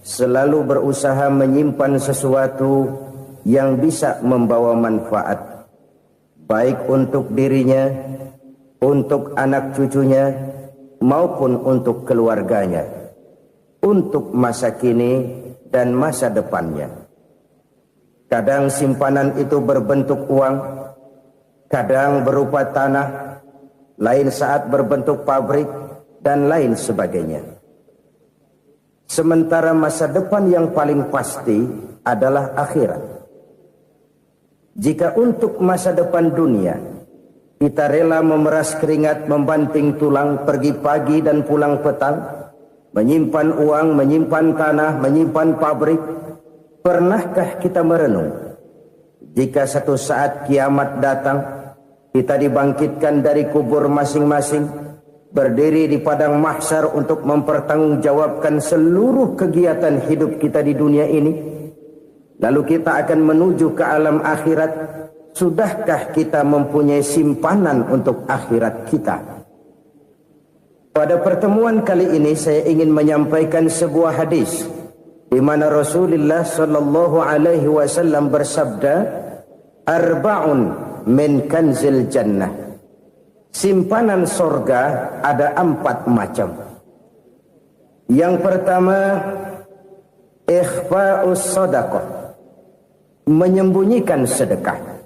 selalu berusaha menyimpan sesuatu yang bisa membawa manfaat, baik untuk dirinya, untuk anak cucunya, maupun untuk keluarganya, untuk masa kini dan masa depannya. Kadang simpanan itu berbentuk uang, kadang berupa tanah, lain saat berbentuk pabrik, dan lain sebagainya. Sementara masa depan yang paling pasti adalah akhirat. Jika untuk masa depan dunia kita rela memeras keringat, membanting tulang, pergi pagi dan pulang petang, menyimpan uang, menyimpan tanah, menyimpan pabrik, pernahkah kita merenung jika satu saat kiamat datang, kita dibangkitkan dari kubur masing-masing, berdiri di padang mahsyar untuk mempertanggungjawabkan seluruh kegiatan hidup kita di dunia ini, lalu kita akan menuju ke alam akhirat. Sudahkah kita mempunyai simpanan untuk akhirat kita? Pada pertemuan kali ini saya ingin menyampaikan sebuah hadis di mana Rasulullah sallallahu alaihi wasallam bersabda, "Arba'un min kanzil jannah." Simpanan sorga ada 4 macam. Yang pertama, ikhfa'us sadaqah, menyembunyikan sedekah.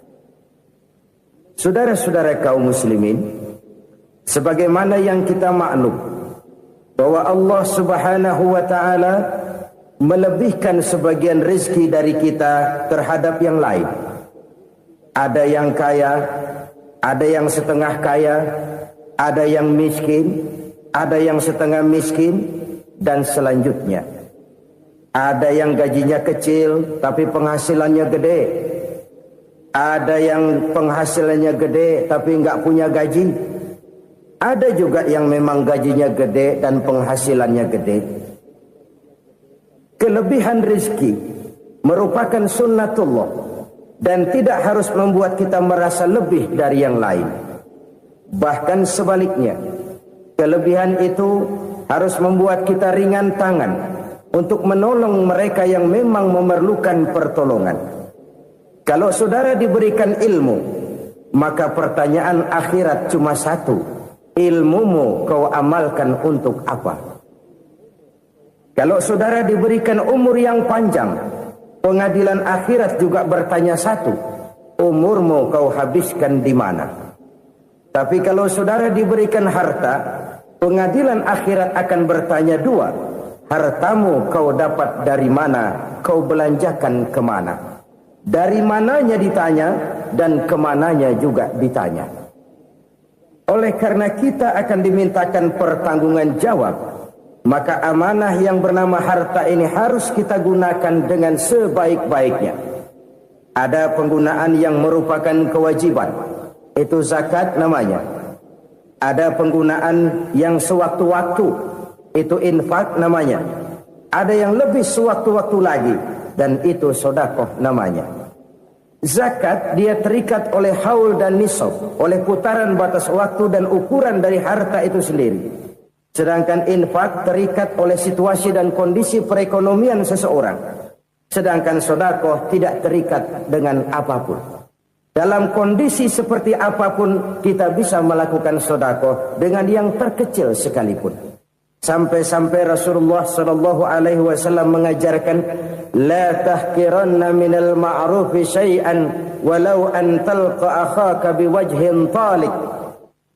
Saudara-saudara kaum muslimin, sebagaimana yang kita maklum bahwa Allah Subhanahu wa taala melebihkan sebagian rezeki dari kita terhadap yang lain. Ada yang kaya, ada yang setengah kaya, ada yang miskin, ada yang setengah miskin, dan selanjutnya. Ada yang gajinya kecil tapi penghasilannya gede. Ada yang penghasilannya gede tapi nggak punya gaji. Ada juga yang memang gajinya gede dan penghasilannya gede. Kelebihan rezeki merupakan sunnatullah dan tidak harus membuat kita merasa lebih dari yang lain. Bahkan sebaliknya, kelebihan itu harus membuat kita ringan tangan untuk menolong mereka yang memang memerlukan pertolongan. Kalau saudara diberikan ilmu, maka pertanyaan akhirat cuma satu: ilmumu kau amalkan untuk apa? Kalau saudara diberikan umur yang panjang, pengadilan akhirat juga bertanya satu: umurmu kau habiskan di mana? Tapi kalau saudara diberikan harta, pengadilan akhirat akan bertanya 2: hartamu kau dapat dari mana? Kau belanjakan kemana? Dari mananya ditanya dan kemananya juga ditanya. Oleh karena kita akan dimintakan pertanggungan jawab, maka amanah yang bernama harta ini harus kita gunakan dengan sebaik-baiknya. Ada penggunaan yang merupakan kewajiban, itu zakat namanya. Ada penggunaan yang sewaktu-waktu, itu infak namanya. Ada yang lebih sewaktu-waktu lagi, dan itu sedekah namanya. Zakat dia terikat oleh haul dan nisab, oleh putaran batas waktu dan ukuran dari harta itu sendiri. Sedangkan infak terikat oleh situasi dan kondisi perekonomian seseorang. Sedangkan sedekah tidak terikat dengan apapun. Dalam kondisi seperti apapun kita bisa melakukan sedekah dengan yang terkecil sekalipun. Sampai-sampai Rasulullah sallallahu alaihi wasallam mengajarkan, la tahqiranna minal ma'rufi syai'an walau an talqa akhaka biwajhin talik.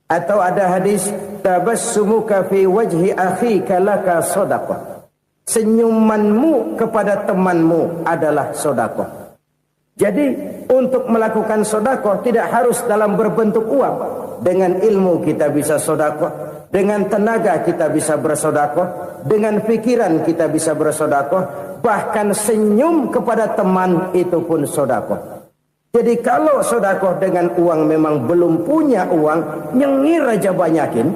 Atau ada hadis, tabassumuka fi wajhi akhika laka shadaqah. Senyumanmu kepada temanmu adalah sedekah. Jadi untuk melakukan sedekah tidak harus dalam berbentuk uang. Dengan ilmu kita bisa sedekah. Dengan tenaga kita bisa bersedekah, dengan pikiran kita bisa bersedekah, bahkan senyum kepada teman itu pun sedekah. Jadi kalau sedekah dengan uang memang belum punya uang, nyengir aja banyakin.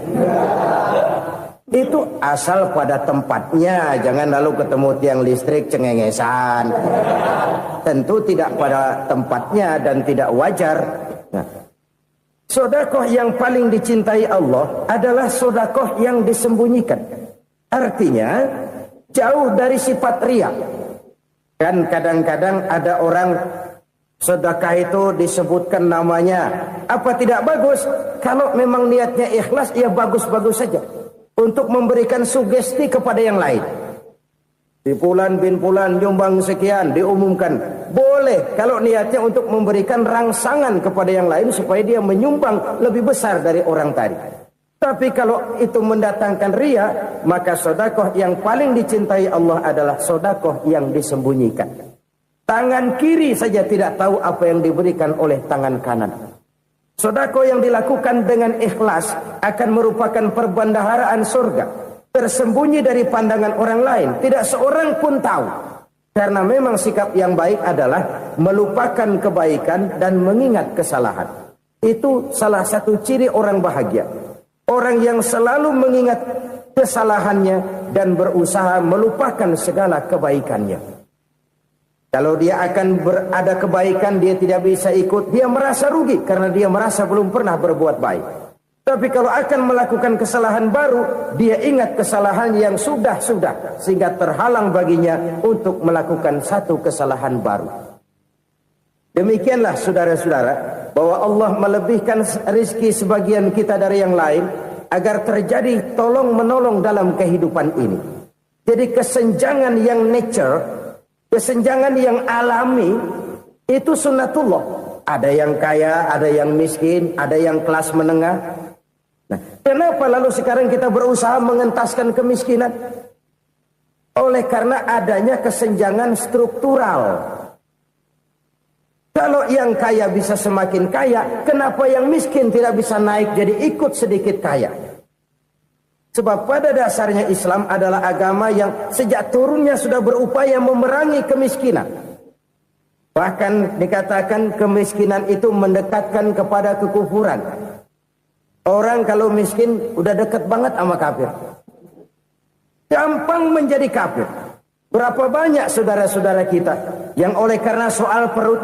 Itu asal pada tempatnya, jangan lalu ketemu tiang listrik cengengesan. Tentu tidak pada tempatnya dan tidak wajar. Nah, sedekah yang paling dicintai Allah adalah sedekah yang disembunyikan. Artinya, jauh dari sifat riya. Kan kadang-kadang ada orang sedekah itu disebutkan namanya, apa tidak bagus? Kalau memang niatnya ikhlas, ya bagus-bagus saja. Untuk memberikan sugesti kepada yang lain. Di Fulan bin Fulan nyumbang sekian, diumumkan. Boleh kalau niatnya untuk memberikan rangsangan kepada yang lain supaya dia menyumbang lebih besar dari orang tadi. Tapi kalau itu mendatangkan riya, maka sedekah yang paling dicintai Allah adalah sedekah yang disembunyikan. Tangan kiri saja tidak tahu apa yang diberikan oleh tangan kanan. Sedekah yang dilakukan dengan ikhlas akan merupakan perbendaharaan surga, tersembunyi dari pandangan orang lain, tidak seorang pun tahu. Karena memang sikap yang baik adalah melupakan kebaikan dan mengingat kesalahan. Itu salah satu ciri orang bahagia. Orang yang selalu mengingat kesalahannya dan berusaha melupakan segala kebaikannya. Kalau dia akan berada kebaikan, dia tidak bisa ikut, dia merasa rugi karena dia merasa belum pernah berbuat baik. Tapi kalau akan melakukan kesalahan baru, dia ingat kesalahan yang sudah-sudah, sehingga terhalang baginya untuk melakukan satu kesalahan baru. Demikianlah saudara-saudara, bahwa Allah melebihkan rizki sebagian kita dari yang lain, agar terjadi tolong-menolong dalam kehidupan ini. Jadi kesenjangan yang nature, kesenjangan yang alami, itu sunnatullah. Ada yang kaya, ada yang miskin, ada yang kelas menengah. Nah, kenapa lalu sekarang kita berusaha mengentaskan kemiskinan? Oleh karena adanya kesenjangan struktural. Kalau yang kaya bisa semakin kaya, kenapa yang miskin tidak bisa naik jadi ikut sedikit kaya? Sebab pada dasarnya Islam adalah agama yang sejak turunnya sudah berupaya memerangi kemiskinan. Bahkan dikatakan kemiskinan itu mendekatkan kepada kekufuran. Orang kalau miskin udah dekat banget sama kafir. Gampang menjadi kafir. Berapa banyak saudara-saudara kita yang oleh karena soal perut,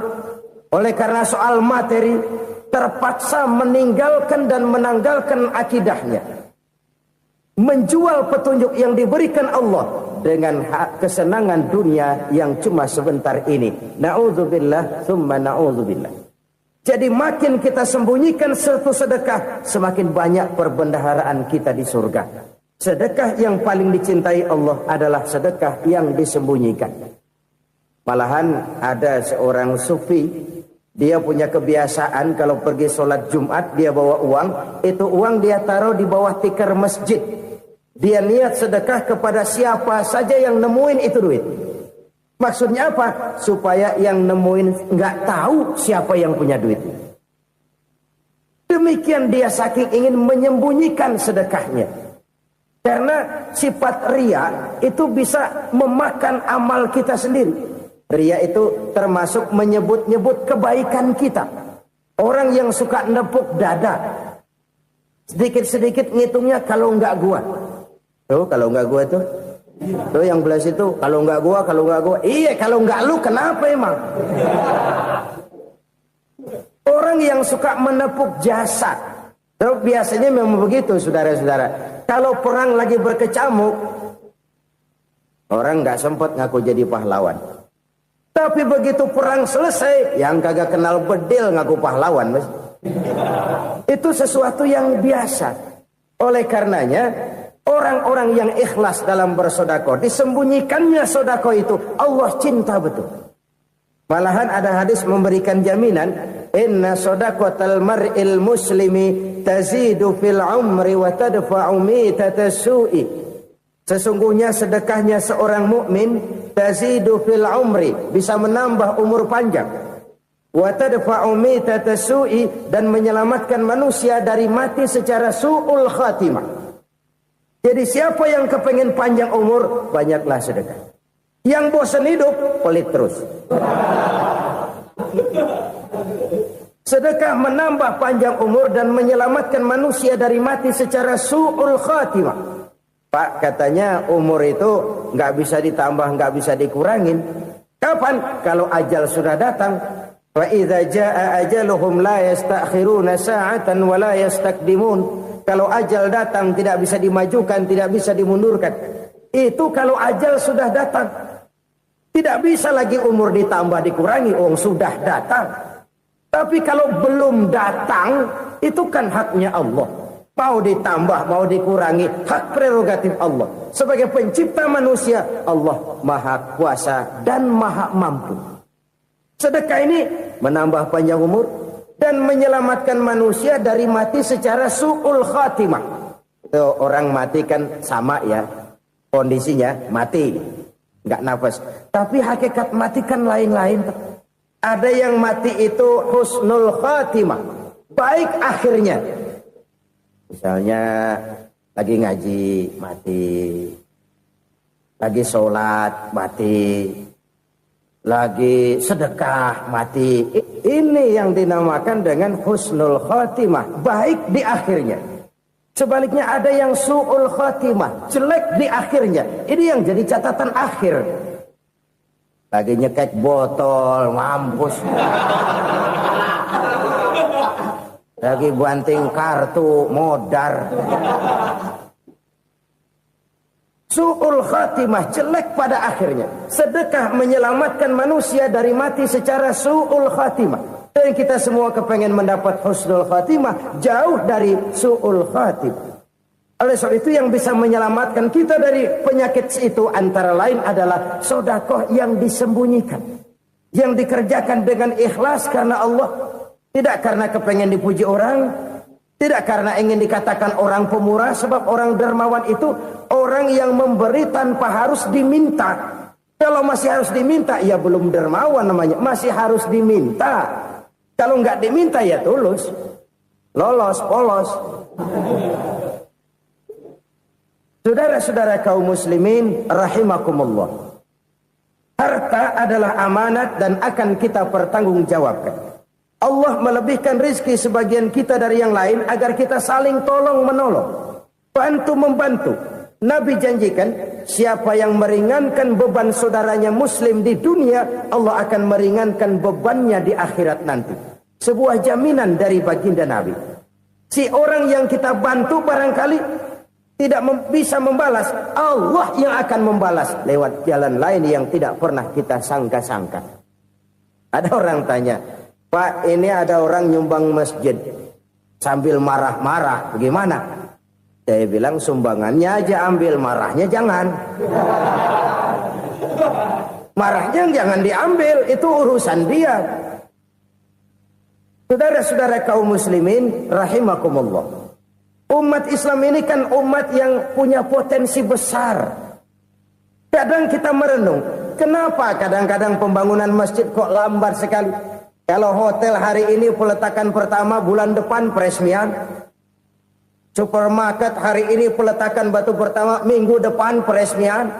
oleh karena soal materi, terpaksa meninggalkan dan menanggalkan akidahnya. Menjual petunjuk yang diberikan Allah dengan kesenangan dunia yang cuma sebentar ini. Na'udzubillah, thumma na'udzubillah. Jadi makin kita sembunyikan satu sedekah, semakin banyak perbendaharaan kita di surga. Sedekah yang paling dicintai Allah adalah sedekah yang disembunyikan. Malahan ada seorang sufi, dia punya kebiasaan kalau pergi sholat Jumat dia bawa uang, itu uang dia taruh di bawah tikar masjid. Dia niat sedekah kepada siapa saja yang nemuin itu duit. Maksudnya apa? Supaya yang nemuin nggak tahu siapa yang punya duit. Demikian dia saking ingin menyembunyikan sedekahnya. Karena sifat riya itu bisa memakan amal kita sendiri. Riya itu termasuk menyebut-nyebut kebaikan kita. Orang yang suka nepuk dada, sedikit-sedikit ngitungnya kalau nggak gua. Tuh kalau nggak gua tuh yang belah situ kalau nggak gua. Iya kalau nggak lu kenapa emang? Orang yang suka menepuk jasad. Tuh biasanya memang begitu saudara-saudara. Kalau perang lagi berkecamuk, orang nggak sempat ngaku jadi pahlawan. Tapi begitu perang selesai, yang kagak kenal bedil ngaku pahlawan, mas. Itu sesuatu yang biasa. Oleh karenanya, orang-orang yang ikhlas dalam bersedekah, disembunyikannya sedekah itu, Allah cinta betul. Malahan ada hadis memberikan jaminan, inna sedaqatal mar'il muslimi tazidu fil umri wa tadfa'u mitatas su'i. Sesungguhnya sedekahnya seorang mukmin tazidu fil umri, bisa menambah umur panjang. Wa tadfa'u mitatas su'i, dan menyelamatkan manusia dari mati secara su'ul khatimah. Jadi siapa yang kepengen panjang umur, banyaklah sedekah. Yang bosan hidup, pelit terus. Sedekah menambah panjang umur dan menyelamatkan manusia dari mati secara su'ul khatimah. Pak, katanya umur itu nggak bisa ditambah, nggak bisa dikurangin. Kapan? Kalau ajal sudah datang. Wa idza jaa ajaluhum la yastakhiruna sa'atan wa la yastakdimun. Kalau ajal datang tidak bisa dimajukan, tidak bisa dimundurkan. Itu kalau ajal sudah datang. Tidak bisa lagi umur ditambah dikurangi, sudah datang. Tapi kalau belum datang, itu kan haknya Allah. Mau ditambah, mau dikurangi, hak prerogatif Allah. Sebagai pencipta manusia, Allah Maha Kuasa dan Maha Mampu. Sedekah ini menambah panjang umur dan menyelamatkan manusia dari mati secara su'ul khatimah. Itu orang mati kan sama ya, kondisinya mati, nggak nafas. Tapi hakikat mati kan lain-lain. Ada yang mati itu husnul khatimah, baik akhirnya. Misalnya lagi ngaji mati, lagi sholat mati, lagi sedekah mati. Ini yang dinamakan dengan husnul khatimah, baik di akhirnya. Sebaliknya ada yang su'ul khatimah, jelek di akhirnya. Ini yang jadi catatan akhir. Lagi nyekek botol, mampus. Lagi banting kartu, modar. Su'ul khatimah, jelek pada akhirnya. Sedekah menyelamatkan manusia dari mati secara su'ul khatimah. Dan kita semua kepengen mendapat husnul khatimah, jauh dari su'ul khatimah. Oleh sebab itu yang bisa menyelamatkan kita dari penyakit itu antara lain adalah sedekah yang disembunyikan. Yang dikerjakan dengan ikhlas karena Allah. Tidak karena kepengen dipuji orang, tidak karena ingin dikatakan orang pemurah, sebab orang dermawan itu orang yang memberi tanpa harus diminta. Kalau masih harus diminta, ya belum dermawan namanya, masih harus diminta. Kalau nggak diminta ya tulus, lolos, polos. Saudara-saudara kaum muslimin rahimakumullah. Harta adalah amanat dan akan kita pertanggungjawabkan. Allah melebihkan rizki sebagian kita dari yang lain agar kita saling tolong menolong, bantu membantu. Nabi janjikan siapa yang meringankan beban saudaranya muslim di dunia, Allah akan meringankan bebannya di akhirat nanti. Sebuah jaminan dari baginda Nabi. Si orang yang kita bantu barangkali tidak bisa membalas, Allah yang akan membalas lewat jalan lain yang tidak pernah kita sangka-sangka. Ada orang tanya, Pak, ini ada orang nyumbang masjid sambil marah-marah, bagaimana? Saya bilang sumbangannya aja ambil, marahnya jangan. Marahnya jangan diambil, itu urusan dia. Saudara-saudara kaum muslimin rahimakumullah. Umat Islam ini kan umat yang punya potensi besar. Kadang kita merenung, kenapa kadang-kadang pembangunan masjid kok lambat sekali? Kalau hotel hari ini peletakan pertama, bulan depan peresmian. Supermarket hari ini peletakan batu pertama, minggu depan peresmian.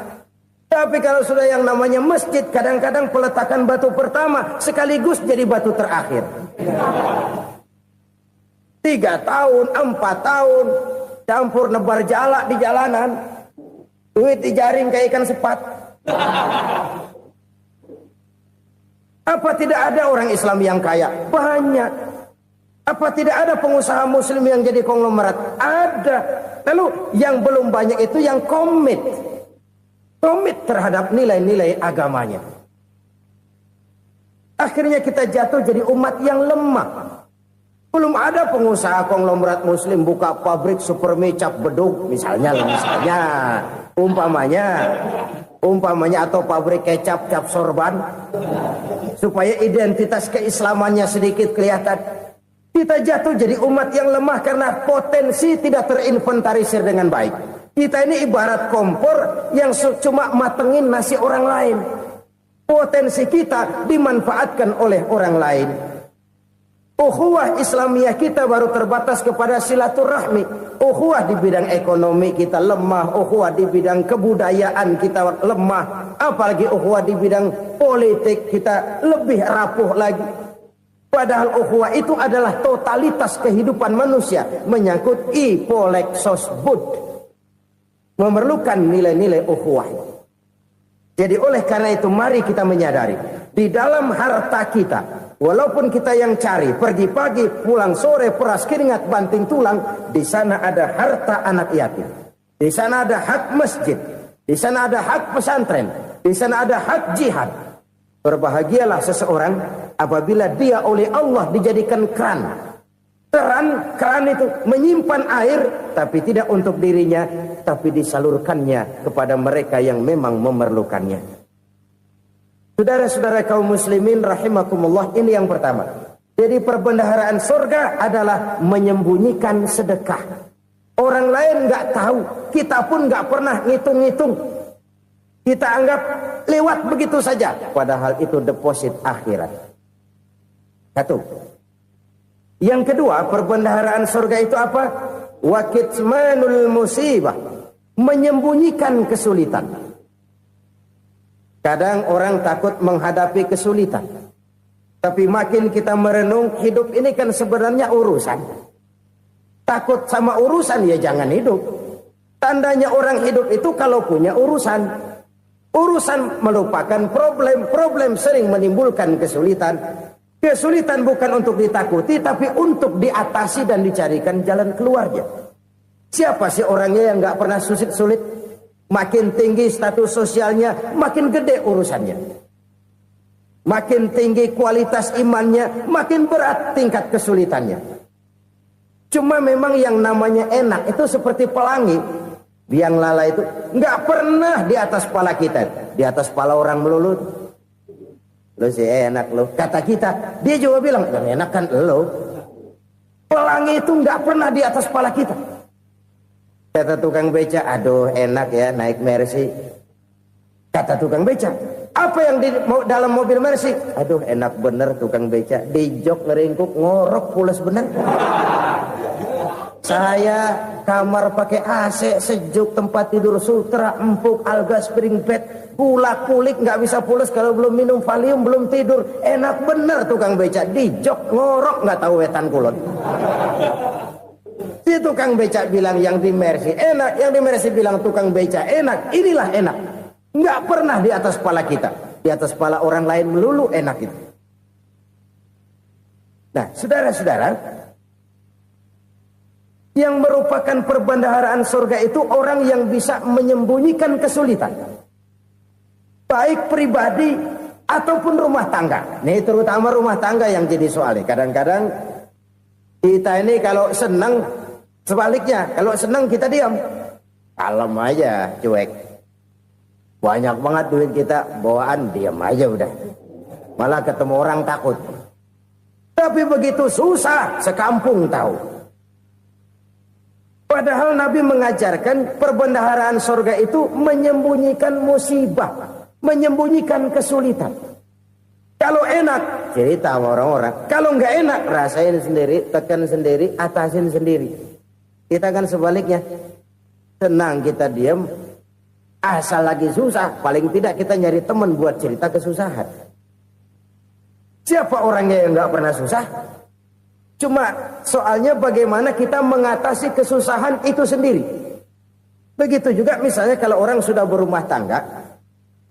Tapi kalau sudah yang namanya masjid, kadang-kadang peletakan batu pertama sekaligus jadi batu terakhir. 3 tahun, 4 tahun, campur nebar jalak di jalanan, duit dijaring kayak ikan sepat. Apa tidak ada orang Islam yang kaya? Banyak. Apa tidak ada pengusaha muslim yang jadi konglomerat? Ada. Lalu yang belum banyak itu yang komit terhadap nilai-nilai agamanya. Akhirnya kita jatuh jadi umat yang lemah. Belum ada pengusaha konglomerat muslim buka pabrik supermi cap beduk misalnya umpamanya atau pabrik kecap cap sorban supaya identitas keislamannya sedikit kelihatan. Kita jatuh jadi umat yang lemah karena potensi tidak terinventarisir dengan baik. Kita ini ibarat kompor yang cuma matengin nasi orang lain. Potensi kita dimanfaatkan oleh orang lain. Ukhuwah Islamiyah kita baru terbatas kepada silaturahmi. Ukhuwah di bidang ekonomi kita lemah, ukhuwah di bidang kebudayaan kita lemah, apalagi ukhuwah di bidang politik kita lebih rapuh lagi. Padahal ukhuwah itu adalah totalitas kehidupan manusia, menyangkut ipolexosbud, memerlukan nilai-nilai ukhuwah. Jadi oleh karena itu mari kita menyadari di dalam harta kita, walaupun kita yang cari, pergi pagi, pulang sore, peras keringat, banting tulang, di sana ada harta anak yatim. Di sana ada hak masjid. Di sana ada hak pesantren, di sana ada hak jihad. Berbahagialah seseorang apabila dia oleh Allah dijadikan keran. Keran itu menyimpan air, tapi tidak untuk dirinya, tapi disalurkannya kepada mereka yang memang memerlukannya. Saudara-saudara kaum muslimin rahimakumullah, ini yang pertama. Jadi perbendaharaan surga adalah menyembunyikan sedekah. Orang lain nggak tahu, kita pun nggak pernah ngitung-ngitung. Kita anggap lewat begitu saja, padahal itu deposit akhirat. Satu. Yang kedua, perbendaharaan surga itu apa? Wa kitmanul musibah, menyembunyikan kesulitan. Kadang orang takut menghadapi kesulitan. Tapi makin kita merenung, hidup ini kan sebenarnya urusan. Takut sama urusan, ya jangan hidup. Tandanya orang hidup itu kalau punya urusan. Urusan melupakan problem. Problem sering menimbulkan kesulitan. Kesulitan bukan untuk ditakuti, tapi untuk diatasi dan dicarikan jalan keluarnya. Siapa sih orangnya yang gak pernah sulit-sulit? Makin tinggi status sosialnya, makin gede urusannya. Makin tinggi kualitas imannya, makin berat tingkat kesulitannya. Cuma memang yang namanya enak itu seperti pelangi. Biang lala itu nggak pernah di atas kepala kita, di atas kepala orang melulu. Lo sih enak lo, kata kita. Dia juga bilang yang enak kan lo. Pelangi itu nggak pernah di atas kepala kita. Kata tukang beca, aduh enak ya naik Mercy. Kata tukang beca, apa yang di dalam mobil Mercy? Aduh enak bener tukang beca, di jok ngeringkuk ngorok pulas bener. Saya kamar pakai AC sejuk, tempat tidur sutra empuk, alga spring bed, kulak kulik nggak bisa pulas kalau belum minum Valium, belum tidur. Enak bener tukang beca, di jok ngorok nggak tahu wetan kulon. Si tukang beca bilang yang di Mercy enak, yang di Mercy bilang tukang beca enak. Inilah enak. Nggak pernah di atas kepala kita, di atas kepala orang lain melulu enak itu. Nah, saudara-saudara, yang merupakan perbendaharaan surga itu orang yang bisa menyembunyikan kesulitan, baik pribadi ataupun rumah tangga. Nih terutama rumah tangga yang jadi soalnya. Kadang-kadang kita ini kalau senang, sebaliknya kalau senang kita diam, kalem aja, cuek. Banyak banget duit kita, bawaan diam aja udah. Malah ketemu orang takut. Tapi begitu susah, sekampung tahu. Padahal Nabi mengajarkan perbendaharaan surga itu menyembunyikan musibah, menyembunyikan kesulitan. Kalau enak, cerita sama orang-orang. Kalau nggak enak, rasain sendiri, tekan sendiri, atasin sendiri. Kita kan sebaliknya. Tenang kita diam, asal lagi susah, paling tidak kita nyari teman buat cerita kesusahan. Siapa orangnya yang nggak pernah susah? Cuma soalnya bagaimana kita mengatasi kesusahan itu sendiri. Begitu juga misalnya kalau orang sudah berumah tangga,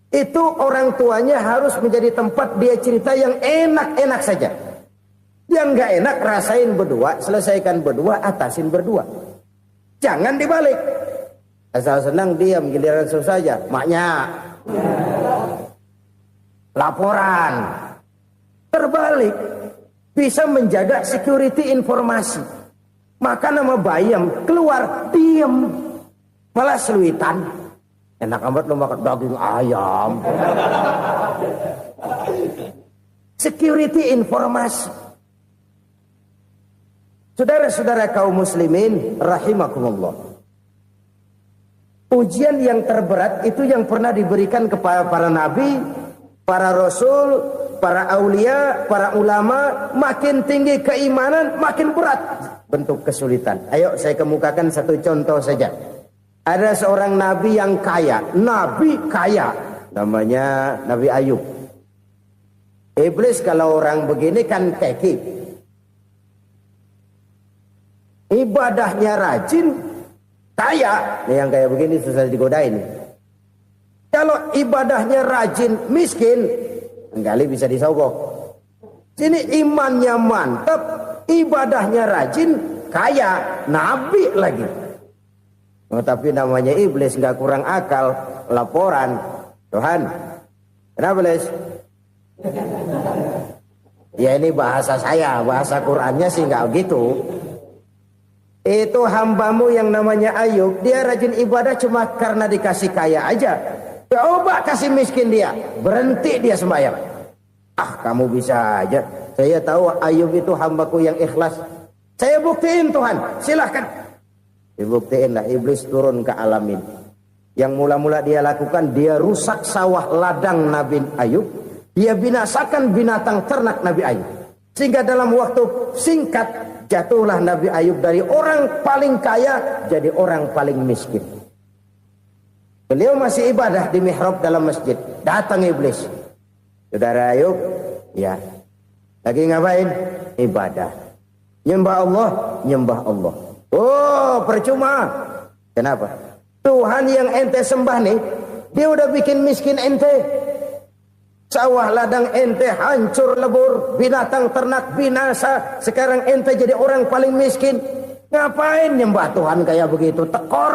itu orang tuanya harus menjadi tempat dia cerita yang enak-enak saja. Yang nggak enak rasain berdua, selesaikan berdua, atasin berdua. Jangan dibalik. Asal senang diam, giliran susah saja. Maknya laporan. Terbalik. Bisa menjaga security informasi. Maka nama bayam keluar diam, malah seluitan. Enak amat lo makan daging ayam. Security informasi. Saudara-saudara kaum muslimin rahimakumullah. Ujian yang terberat itu yang pernah diberikan kepada para nabi, para rasul, para aulia, para ulama. Makin tinggi keimanan, makin berat bentuk kesulitan. Ayo saya kemukakan satu contoh saja. Ada seorang nabi yang kaya, nabi kaya, namanya Nabi Ayub. Iblis kalau orang begini kan keki, ibadahnya rajin, kaya. Nih yang kayak begini susah digodain. Kalau ibadahnya rajin, miskin, kali bisa disogok. Sini imannya mantap, ibadahnya rajin, kaya, nabi lagi. Tapi namanya iblis, nggak kurang akal. Laporan, Tuhan, kenapa Les? Ya ini bahasa saya, bahasa Qur'annya sih nggak gitu. Itu hambamu yang namanya Ayub, dia rajin ibadah cuma karena dikasih kaya aja. Coba kasih miskin dia, berhenti dia sembahyang. Ah, kamu bisa aja. Saya tahu Ayub itu hambaku yang ikhlas. Saya buktiin Tuhan, silahkan. Dibuktiin lah, iblis turun ke alam ini. Yang mula-mula dia lakukan, dia rusak sawah ladang Nabi Ayub. Dia binasakan binatang ternak Nabi Ayub. Sehingga dalam waktu singkat, jatuhlah Nabi Ayub dari orang paling kaya, jadi orang paling miskin. Beliau masih ibadah di mihrab dalam masjid. Datang iblis. Saudara Ayub, ya. Lagi ngapain? Ibadah. Nyembah Allah, nyembah Allah. Oh, percuma. Kenapa? Tuhan yang ente sembah nih, dia udah bikin miskin ente. Sawah ladang ente hancur lebur, binatang ternak binasa. Sekarang ente jadi orang paling miskin. Ngapain nyembah Tuhan kayak begitu? Tekor.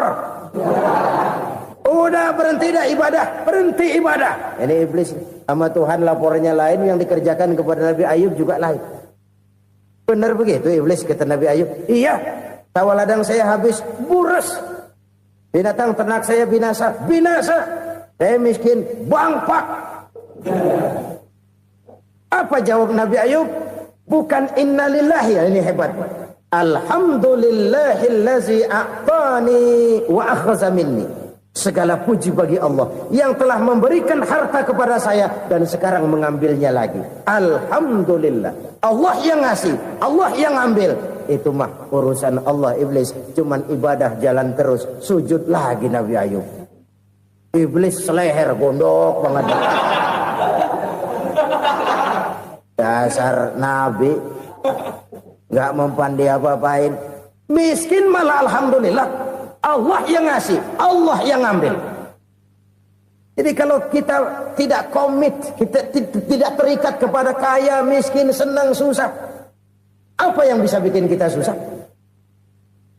Udah berhenti dah ibadah, berhenti ibadah. Ini iblis sama Tuhan laporannya lain, yang dikerjakan kepada Nabi Ayub juga lain. Benar begitu iblis, kata Nabi Ayub. Iya, sawah ladang saya habis, buras. Binatang ternak saya binasa, binasa. Saya miskin, bangpak. Apa jawab Nabi Ayub? Bukan innalillahi, ya ini hebat. Alhamdulillahillazi a'tani wa akhza minni. Segala puji bagi Allah yang telah memberikan harta kepada saya dan sekarang mengambilnya lagi. Alhamdulillah. Allah yang ngasih, Allah yang ambil. Itu mah urusan Allah. Iblis cuman ibadah jalan terus, sujud lagi Nabi Ayub. Iblis seleher gondok banget. Dasar Nabi nggak mempan dia apa-apain. Miskin malah alhamdulillah. Allah yang ngasih, Allah yang ambil. Jadi kalau kita tidak komit, kita tidak terikat kepada kaya, miskin, senang, susah, apa yang bisa bikin kita susah?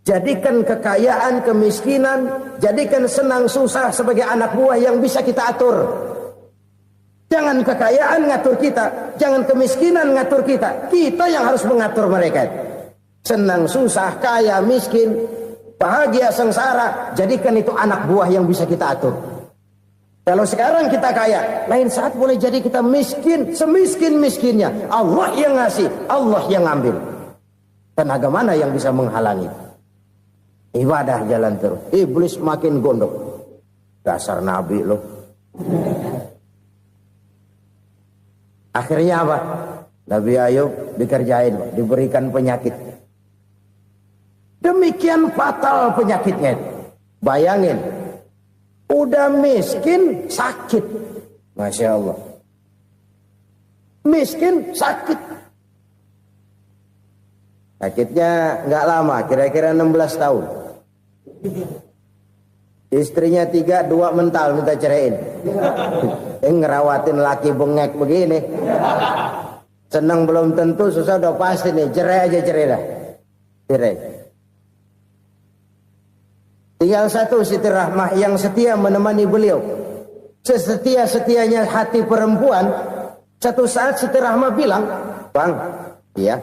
Jadikan kekayaan, kemiskinan, jadikan senang, susah sebagai anak buah yang bisa kita atur. Jangan kekayaan ngatur kita, jangan kemiskinan ngatur kita. Kita yang harus mengatur mereka. Senang, susah, kaya, miskin, bahagia, sengsara, jadikan itu anak buah yang bisa kita atur. Kalau sekarang kita kaya, lain saat boleh jadi kita miskin, semiskin-miskinnya. Allah yang ngasih, Allah yang ambil. Tenaga mana yang bisa menghalangi? Ibadah jalan terus. Iblis makin gondok. Dasar Nabi loh. Akhirnya apa? Nabi Ayub dikerjain, diberikan penyakit. Demikian fatal penyakitnya. Bayangin, udah miskin sakit. Masya Allah. Miskin sakit. Sakitnya nggak lama, kira-kira 16 tahun. Istrinya 3, 2 mental minta ceraiin. Ngerawatin laki bengek begini. Senang belum tentu, susah udah pasti nih. Cerai aja, cerai dah. Cerai. Tinggal satu Siti Rahmah yang setia menemani beliau. Sesetia-setianya hati perempuan. Satu saat Siti Rahmah bilang, "Bang, iya,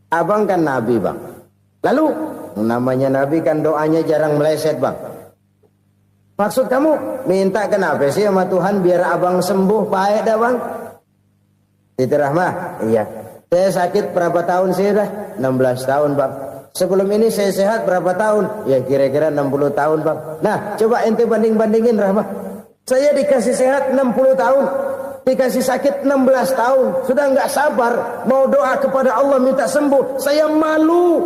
abang kan Nabi, Bang. Lalu, namanya Nabi kan doanya jarang meleset, Bang. Maksud kamu minta kenapa sih sama Tuhan biar abang sembuh, baik dah, Bang?" Siti Rahmah, iya. Saya sakit berapa tahun sih dah? 16 tahun, Bang. Sebelum ini saya sehat berapa tahun? Ya kira-kira 60 tahun, Bang. Nah, coba ente banding-bandingin, Rahmah. Saya dikasih sehat 60 tahun. Dikasih sakit 16 tahun. Sudah nggak sabar. Mau doa kepada Allah minta sembuh. Saya malu.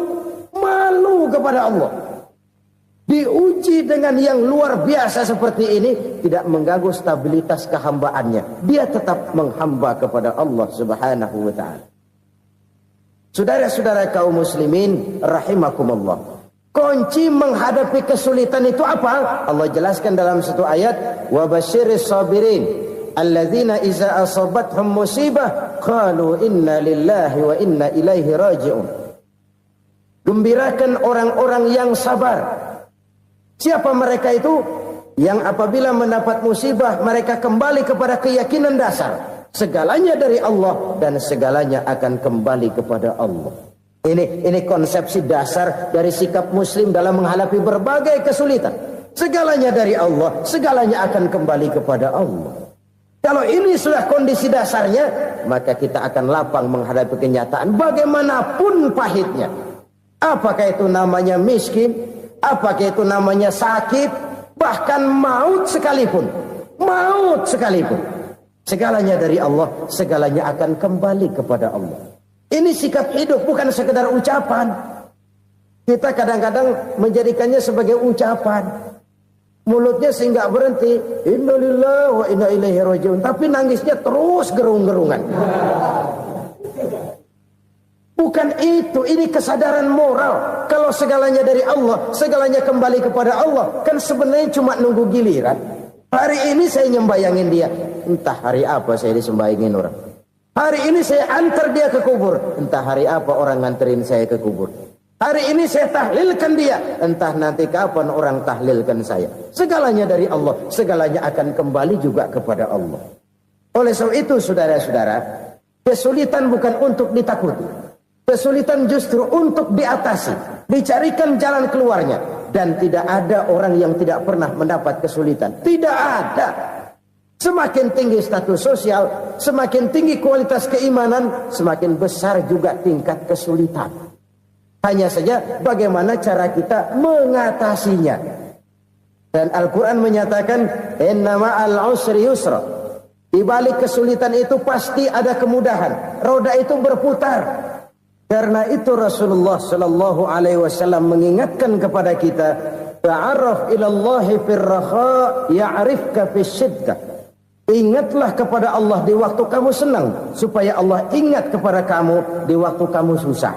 Malu kepada Allah. Diuji dengan yang luar biasa seperti ini. Tidak mengganggu stabilitas kehambaannya. Dia tetap menghamba kepada Allah subhanahu wa ta'ala. Saudara-saudara kaum muslimin rahimakumullah. Kunci menghadapi kesulitan itu apa? Allah jelaskan dalam satu ayat, wa basyiris sabirin alladzina iza asabathum musibah qalu inna lillahi wa inna ilaihi raji'un. Gembirakan orang-orang yang sabar Siapa mereka itu? Yang apabila mendapat musibah mereka kembali kepada keyakinan dasar, segalanya dari Allah dan segalanya akan kembali kepada Allah. Ini konsepsi dasar dari sikap muslim dalam menghadapi berbagai kesulitan. Segalanya dari Allah, segalanya akan kembali kepada Allah. Kalau ini sudah kondisi dasarnya, maka kita akan lapang menghadapi kenyataan bagaimanapun pahitnya. Apakah itu namanya miskin, apakah itu namanya sakit, bahkan maut sekalipun. Maut sekalipun. Segalanya dari Allah, segalanya akan kembali kepada Allah. Ini sikap hidup, bukan sekedar ucapan. Kita kadang-kadang menjadikannya sebagai ucapan. Mulutnya sehingga berhenti, innalillahi wa inna ilaihi rajiun, tapi nangisnya terus gerung-gerungan. Bukan itu, ini kesadaran moral. Kalau segalanya dari Allah, segalanya kembali kepada Allah, kan sebenarnya cuma nunggu giliran. Hari ini saya nyembayangin dia, entah hari apa saya disembayangin orang. Hari ini saya antar dia ke kubur, entah hari apa orang nganterin saya ke kubur. Hari ini saya tahlilkan dia, entah nanti kapan orang tahlilkan saya. Segalanya dari Allah, segalanya akan kembali juga kepada Allah. Oleh sebab itu saudara-saudara, kesulitan bukan untuk ditakuti. Kesulitan justru untuk diatasi, dicarikan jalan keluarnya. Dan tidak ada orang yang tidak pernah mendapat kesulitan. Tidak ada. Semakin tinggi status sosial, semakin tinggi kualitas keimanan, semakin besar juga tingkat kesulitan. Hanya saja bagaimana cara kita mengatasinya. Dan Al-Quran menyatakan, inna ma'al usri yusra. Di balik kesulitan itu pasti ada kemudahan. Roda itu berputar. Karena itu Rasulullah sallallahu alaihi wasallam mengingatkan kepada kita, ta'arraf ilallahi fir rakha ya'rifka fis syiddah. Ingatlah kepada Allah di waktu kamu senang, supaya Allah ingat kepada kamu di waktu kamu susah.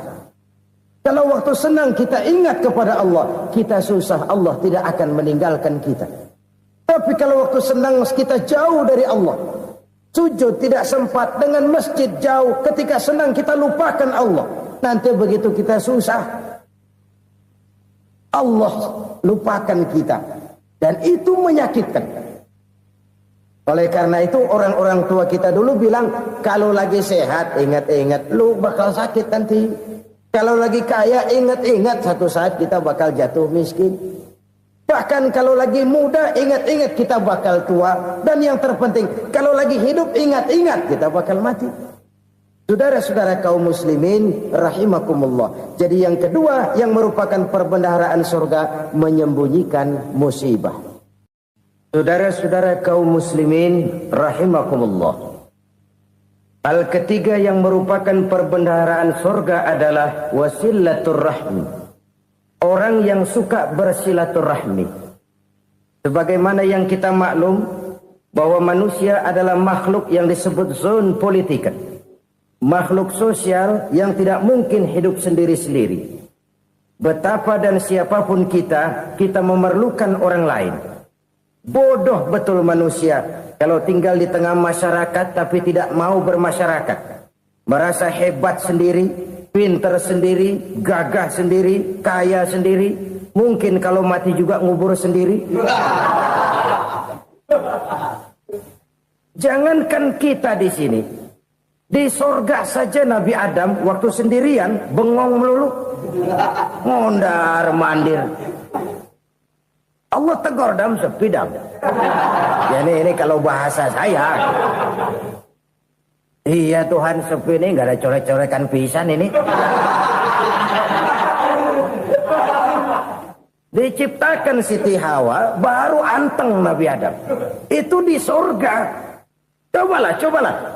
Kalau waktu senang kita ingat kepada Allah, kita susah, Allah tidak akan meninggalkan kita. Tapi kalau waktu senang kita jauh dari Allah, sujud tidak sempat, dengan masjid jauh, ketika senang kita lupakan Allah. Nanti begitu kita susah, Allah lupakan kita. Dan itu menyakitkan. Oleh karena itu orang-orang tua kita dulu bilang, kalau lagi sehat ingat-ingat lu bakal sakit nanti. Kalau lagi kaya ingat-ingat satu saat kita bakal jatuh miskin. Bahkan kalau lagi muda ingat-ingat kita bakal tua. Dan yang terpenting kalau lagi hidup ingat-ingat kita bakal mati. Saudara-saudara kaum muslimin rahimakumullah. Jadi yang kedua yang merupakan perbendaharaan surga, menyembunyikan musibah. Saudara-saudara kaum muslimin rahimakumullah. Hal ketiga yang merupakan perbendaharaan surga adalah wasilatur rahmi. Orang yang suka bersilaturahmi. Sebagaimana yang kita maklum bahwa manusia adalah makhluk yang disebut zon politika. Makhluk sosial yang tidak mungkin hidup sendiri-sendiri. Betapa dan siapapun kita memerlukan orang lain. Bodoh betul manusia kalau tinggal di tengah masyarakat tapi tidak mau bermasyarakat. Merasa hebat sendiri, pintar sendiri, gagah sendiri, kaya sendiri. Mungkin kalau mati juga ngubur sendiri. Jangankan kita di sini, di sorga saja Nabi Adam waktu sendirian bengong melulu, ngondar mandir. Allah tegur dam sepi dam. Ya ini kalau bahasa saya. Iya Tuhan sepi ini nggak ada coret-coretan pisan ini. Diciptakan Siti Hawa baru anteng Nabi Adam. Itu di surga. Cobalah.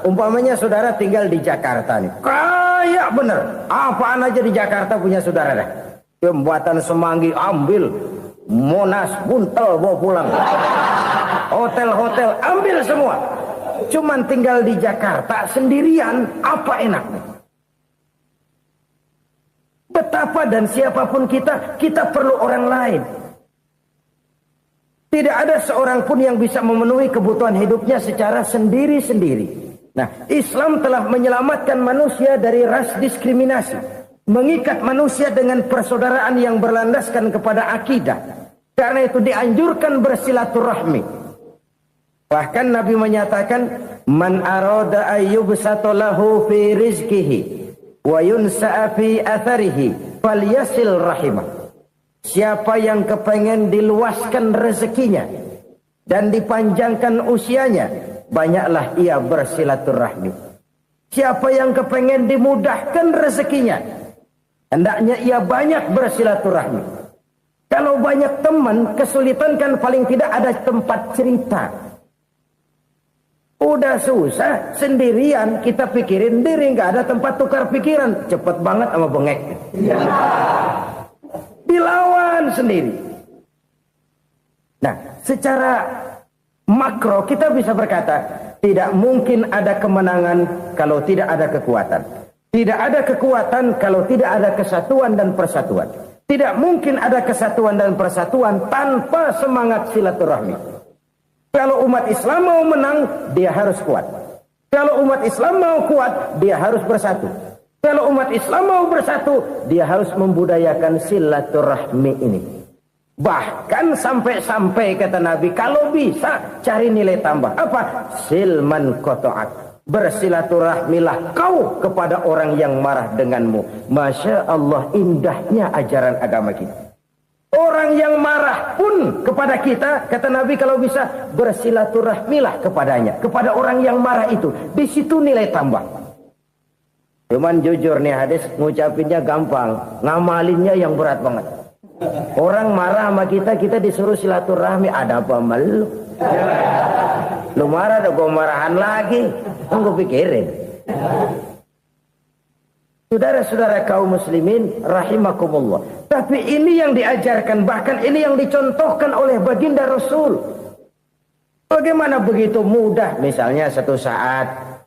Umpamanya saudara tinggal di Jakarta nih. Kayak bener. Apaan aja di Jakarta punya saudara dah. Jembatan Semanggi ambil. Monas, Buntel bawa pulang. Hotel-hotel ambil semua. Cuman tinggal di Jakarta sendirian, apa enaknya? Betapa dan siapapun kita perlu orang lain. Tidak ada seorang pun yang bisa memenuhi kebutuhan hidupnya secara sendiri-sendiri. Nah, Islam telah menyelamatkan manusia dari ras diskriminasi. Mengikat manusia dengan persaudaraan yang berlandaskan kepada akidah. Karena itu dianjurkan bersilaturahmi. Bahkan Nabi menyatakan, man arada ayyubsata lahu fi rizqihi wa yunsa'a fi atharihi falyasil rahimah. Siapa yang kepengen diluaskan rezekinya dan dipanjangkan usianya, banyaklah ia bersilaturahmi. Siapa yang kepengen dimudahkan rezekinya, hendaknya ia banyak bersilaturahmi. Kalau banyak teman, kesulitan kan paling tidak ada tempat cerita. Udah susah, sendirian kita pikirin diri, nggak ada tempat tukar pikiran. Cepet banget sama bengek. Dilawan sendiri. Nah, secara makro kita bisa berkata, tidak mungkin ada kemenangan kalau tidak ada kekuatan. Tidak ada kekuatan kalau tidak ada kesatuan dan persatuan. Tidak mungkin ada kesatuan dan persatuan tanpa semangat silaturahmi. Kalau umat Islam mau menang, dia harus kuat. Kalau umat Islam mau kuat, dia harus bersatu. Kalau umat Islam mau bersatu, dia harus membudayakan silaturahmi ini. Bahkan sampai-sampai kata Nabi, kalau bisa cari nilai tambah. Apa? Silman qata'ak. Bersilaturahmilah kau kepada orang yang marah denganmu. Masya Allah, indahnya ajaran agama kita. Orang yang marah pun kepada kita, kata Nabi, kalau bisa bersilaturahmilah kepadanya. Kepada orang yang marah itu. Di situ nilai tambah. Cuman jujur nih hadis, ngucapinnya gampang, ngamalinnya yang berat banget. Orang marah sama kita, kita disuruh silaturahmi. Ada apa malu? Lu marah, ada gue marahan lagi. Gue pikirin. Saudara-saudara kaum muslimin rahimakumullah. Tapi ini yang diajarkan, bahkan ini yang dicontohkan oleh baginda Rasul. Bagaimana begitu mudah, misalnya satu saat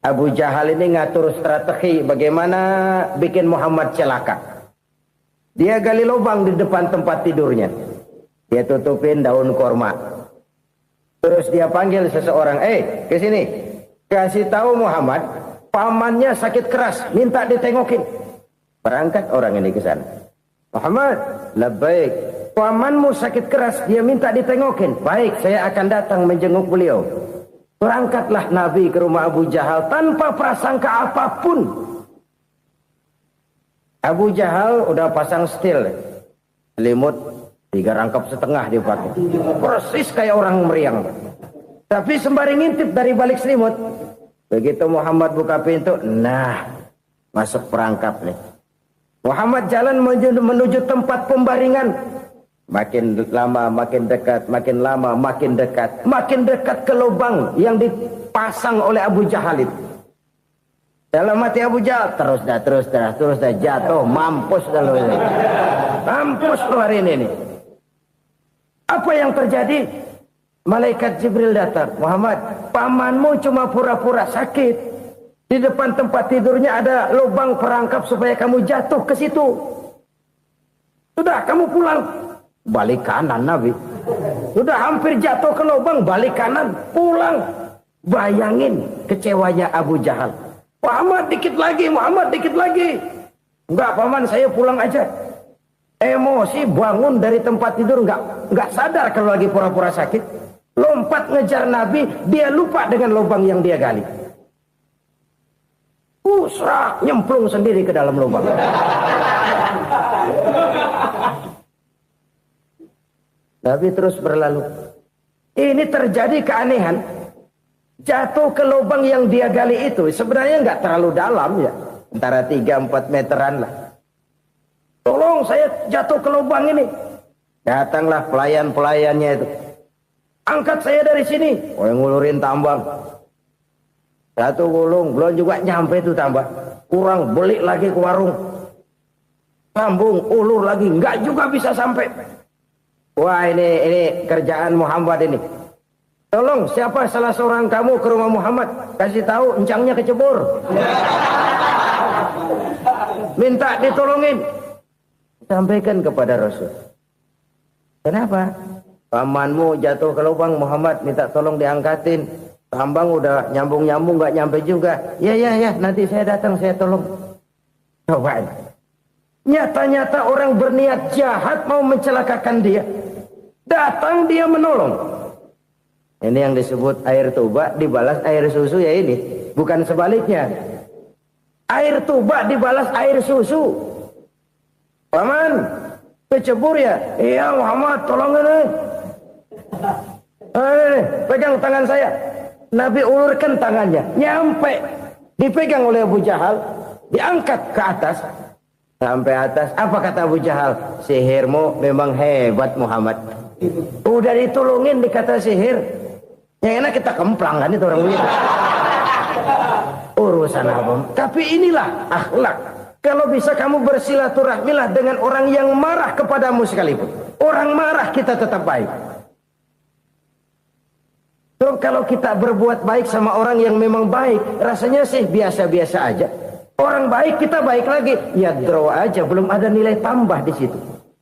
Abu Jahal ini ngatur strategi bagaimana bikin Muhammad celaka. Dia gali lubang di depan tempat tidurnya. Dia tutupin daun korma. Terus dia panggil seseorang, ke sini. Kasih tahu Muhammad, pamannya sakit keras, minta ditengokin. Berangkat orang ini ke sana. Muhammad, labbaik. Pamanmu sakit keras, dia minta ditengokin. Baik, saya akan datang menjenguk beliau. Berangkatlah Nabi ke rumah Abu Jahal tanpa prasangka apapun. Abu Jahal udah pasang stil, selimut 3 rangkap setengah dipakai, persis kayak orang meriang. Tapi sembari ngintip dari balik selimut, begitu Muhammad buka pintu, nah masuk perangkap nih. Muhammad jalan menuju tempat pembaringan. Makin lama makin dekat, makin lama makin dekat, makin dekat ke lubang yang dipasang oleh Abu Jahal itu. Dalam hati Abu Jahal, terus dah jatuh, mampus dah lu ini. Mampus lu hari ini nih. Apa yang terjadi? Malaikat Jibril datang. Muhammad, pamanmu cuma pura-pura sakit. Di depan tempat tidurnya ada lubang perangkap supaya kamu jatuh ke situ. Sudah, kamu pulang. Balik kanan Nabi. Sudah hampir jatuh ke lubang, balik kanan, pulang. Bayangin kecewanya Abu Jahal. Muhammad dikit lagi, Muhammad dikit lagi. Enggak paman, saya pulang aja. Emosi bangun dari tempat tidur, enggak sadar kalau lagi pura-pura sakit. Lompat ngejar Nabi, dia lupa dengan lubang yang dia gali. Serak, nyemplung sendiri ke dalam lubang. Nabi terus berlalu. Ini terjadi keanehan. Jatuh ke lubang yang dia gali itu sebenarnya nggak terlalu dalam ya, antara 3-4 meteran lah. Tolong saya jatuh ke lubang ini. Datanglah pelayan-pelayannya itu. Angkat saya dari sini. Oh, yang ngulurin tambang. Satu gulung, belum juga nyampe itu tambang. Kurang, beli lagi ke warung. Sambung, ulur lagi, nggak juga bisa sampai. Wah, ini kerjaan Muhammad ini. Tolong, siapa salah seorang kamu ke rumah Muhammad, kasih tahu encangnya kecebur. Minta ditolongin. Sampaikan kepada Rasul. Kenapa? Pamanmu jatuh ke lubang, Muhammad minta tolong diangkatin. Tambang udah nyambung-nyambung nggak nyampe juga. Ya, nanti saya datang, saya tolong. Coba. Nyata-nyata orang berniat jahat mau mencelakakan dia. Datang dia menolong. Ini yang disebut air tuba dibalas air susu ya ini. Bukan sebaliknya. Air tuba dibalas air susu. Paman, kecebur ya? Iya Muhammad, tolong ini. Pegang tangan saya. Nabi ulurkan tangannya. Nyampe. Dipegang oleh Abu Jahal. Diangkat ke atas. Sampai atas. Apa kata Abu Jahal? Sihirmu memang hebat Muhammad. Udah ditolongin dikata sihir. Yang enak kita kemplang kan itu orang begitu. Urusan apa? Tapi inilah akhlak. Kalau bisa kamu bersilaturahmilah dengan orang yang marah kepadamu sekalipun. Orang marah kita tetap baik. So, kalau kita berbuat baik sama orang yang memang baik, rasanya sih biasa-biasa aja. Orang baik kita baik lagi. Ya draw aja, belum ada nilai tambah di situ.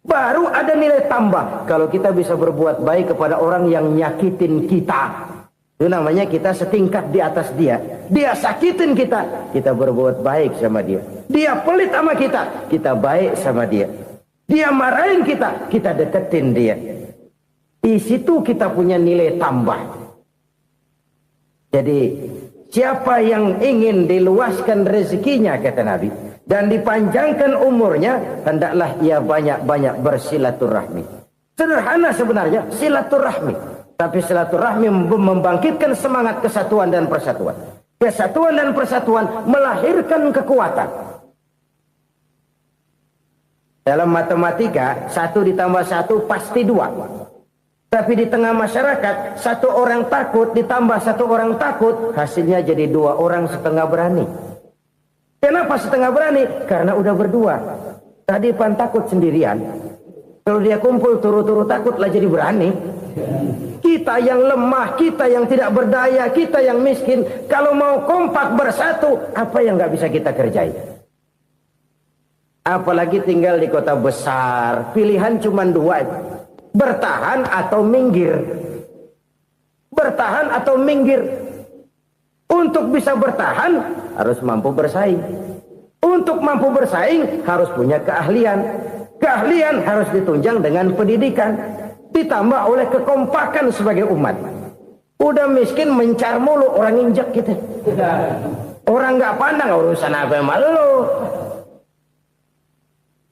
Baru ada nilai tambah kalau kita bisa berbuat baik kepada orang yang nyakitin kita. Itu namanya kita setingkat di atas dia. Dia sakitin kita, kita berbuat baik sama dia. Dia pelit sama kita, kita baik sama dia. Dia marahin kita, kita deketin dia. Di situ kita punya nilai tambah. Jadi siapa yang ingin diluaskan rezekinya kata Nabi dan dipanjangkan umurnya, hendaklah ia banyak-banyak bersilaturahmi. Sederhana sebenarnya silaturahmi, tapi silaturahmi membangkitkan semangat kesatuan dan persatuan. Kesatuan dan persatuan melahirkan kekuatan. Dalam matematika 1 ditambah 1 pasti 2. Tapi di tengah masyarakat 1 orang takut ditambah 1 orang takut, hasilnya jadi 2 orang setengah berani. Kenapa setengah berani? Karena udah berdua. Tadi pan takut sendirian. Kalau dia kumpul turu-turu takutlah jadi berani. Kita yang lemah, kita yang tidak berdaya, kita yang miskin, kalau mau kompak bersatu, apa yang nggak bisa kita kerjain? Apalagi tinggal di kota besar, pilihan cuma 2. Bertahan atau minggir. Bertahan atau minggir. Untuk bisa bertahan harus mampu bersaing. Untuk mampu bersaing harus punya keahlian. Keahlian harus ditunjang dengan pendidikan. Ditambah oleh kekompakan sebagai umat. Udah miskin mencar mulu, orang injak kita. Orang nggak pandang urusan apa yang malu.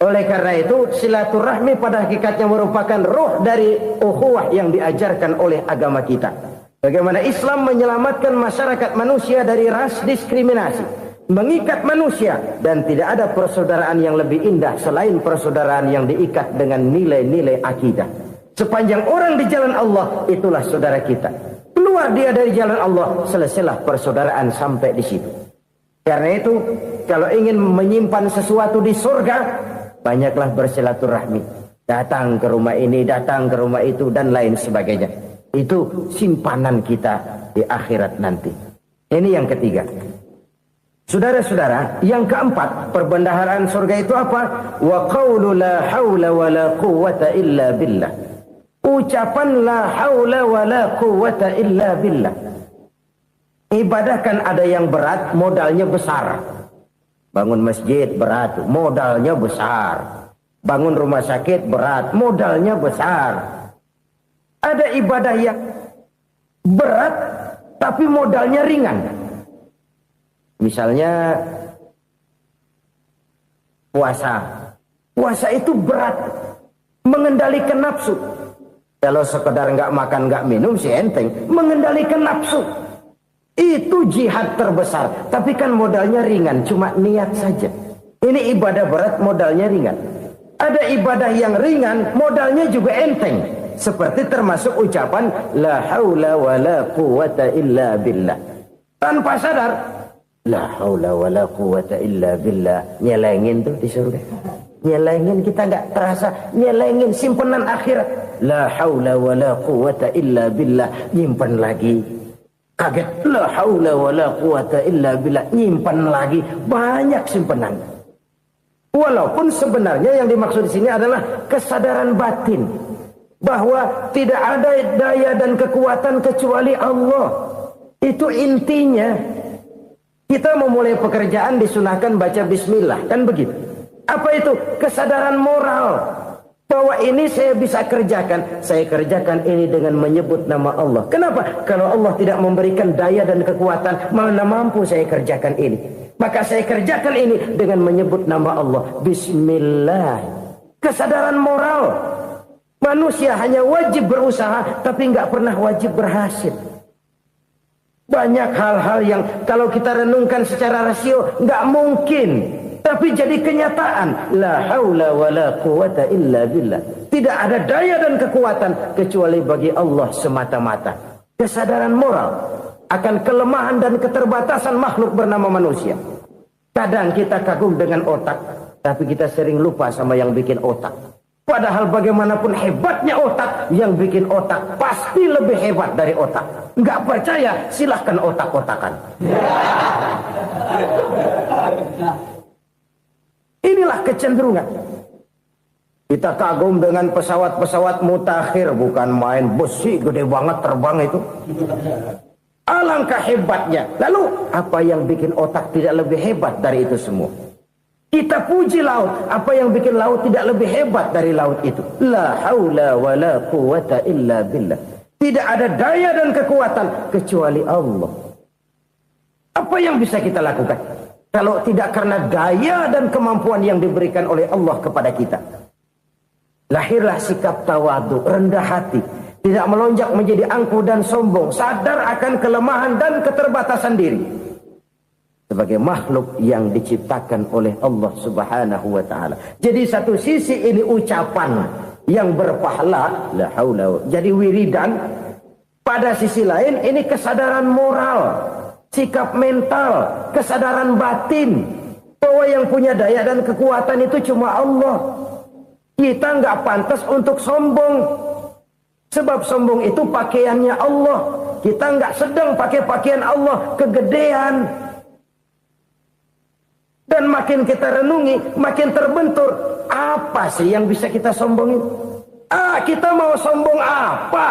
Oleh karena itu silaturahmi pada hakikatnya merupakan roh dari ukhuwah yang diajarkan oleh agama kita. Bagaimana Islam menyelamatkan masyarakat manusia dari ras diskriminasi, mengikat manusia, dan tidak ada persaudaraan yang lebih indah selain persaudaraan yang diikat dengan nilai-nilai akidah. Sepanjang orang di jalan Allah, itulah saudara kita. Keluar dia dari jalan Allah, selesailah persaudaraan sampai di situ. Karena itu, kalau ingin menyimpan sesuatu di surga, banyaklah bersilaturahmi. Datang ke rumah ini, datang ke rumah itu, dan lain sebagainya. Itu simpanan kita di akhirat nanti. Ini yang ketiga. Saudara-saudara, yang keempat, perbendaharaan surga itu apa? Wa qawlu la hawla wa la quwwata illa billah. Ucapan la hawla wa la quwwata illa billah. Ibadah kan ada yang berat, modalnya besar. Bangun masjid berat, modalnya besar. Bangun rumah sakit berat, modalnya besar. Ada ibadah yang berat, tapi modalnya ringan. Misalnya puasa. Puasa itu berat, mengendalikan nafsu. Kalau sekedar nggak makan nggak minum sih enteng, mengendalikan nafsu. Itu jihad terbesar. Tapi kan modalnya ringan, cuma niat saja. Ini ibadah berat, modalnya ringan. Ada ibadah yang ringan, modalnya juga enteng. Seperti termasuk ucapan la haula wa la quwwata illa billah. Tanpa sadar, la haula wa la quwwata illa billah. Nyelengin tuh di surga. Nyelengin, kita nggak terasa. Nyelengin simpenan akhirat. La haula wa la quwwata illa billah. Nyimpen lagi. Kaget, la haula wa la quwata illa billah, nyimpan lagi, banyak simpanan. Walaupun sebenarnya yang dimaksud di sini adalah kesadaran batin bahwa tidak ada daya dan kekuatan kecuali Allah. Itu intinya. Kita memulai pekerjaan disunahkan baca bismillah, kan begitu. Apa itu? Kesadaran moral. Bahwa ini saya bisa kerjakan. Saya kerjakan ini dengan menyebut nama Allah. Kenapa? Kalau Allah tidak memberikan daya dan kekuatan, mana mampu saya kerjakan ini. Maka saya kerjakan ini dengan menyebut nama Allah. Bismillah. Kesadaran moral. Manusia hanya wajib berusaha, tapi nggak pernah wajib berhasil. Banyak hal-hal yang kalau kita renungkan secara rasio nggak mungkin. Tapi jadi kenyataan. La haula wa la quwata illa billah. Tidak ada daya dan kekuatan kecuali bagi Allah semata-mata. Kesadaran moral akan kelemahan dan keterbatasan makhluk bernama manusia. Kadang kita kagum dengan otak, tapi kita sering lupa sama yang bikin otak. Padahal bagaimanapun hebatnya otak, yang bikin otak pasti lebih hebat dari otak. Nggak percaya, silahkan otak-otakan. Inilah kecenderungan. Kita kagum dengan pesawat-pesawat mutakhir, bukan main besi gede banget terbang itu. Alangkah hebatnya. Lalu apa yang bikin otak tidak lebih hebat dari itu semua? Kita puji laut. Apa yang bikin laut tidak lebih hebat dari laut itu? La haula wa la quwata illa billah. Tidak ada daya dan kekuatan kecuali Allah. Apa yang bisa kita lakukan? Kalau tidak karena daya dan kemampuan yang diberikan oleh Allah kepada kita. Lahirlah sikap tawadu, rendah hati. Tidak melonjak menjadi angkuh dan sombong. Sadar akan kelemahan dan keterbatasan diri. Sebagai makhluk yang diciptakan oleh Allah subhanahu wa ta'ala. Jadi satu sisi ini ucapan yang berpahala. La haula. Jadi wiridan. Pada sisi lain ini kesadaran moral. Sikap mental, kesadaran batin, bahwa yang punya daya dan kekuatan itu cuma Allah. Kita nggak pantas untuk sombong, sebab sombong itu pakaiannya Allah. Kita nggak sedang pakai pakaian Allah, kegedean. Dan makin kita renungi, makin terbentur. Apa sih yang bisa kita sombongin? Kita mau sombong apa?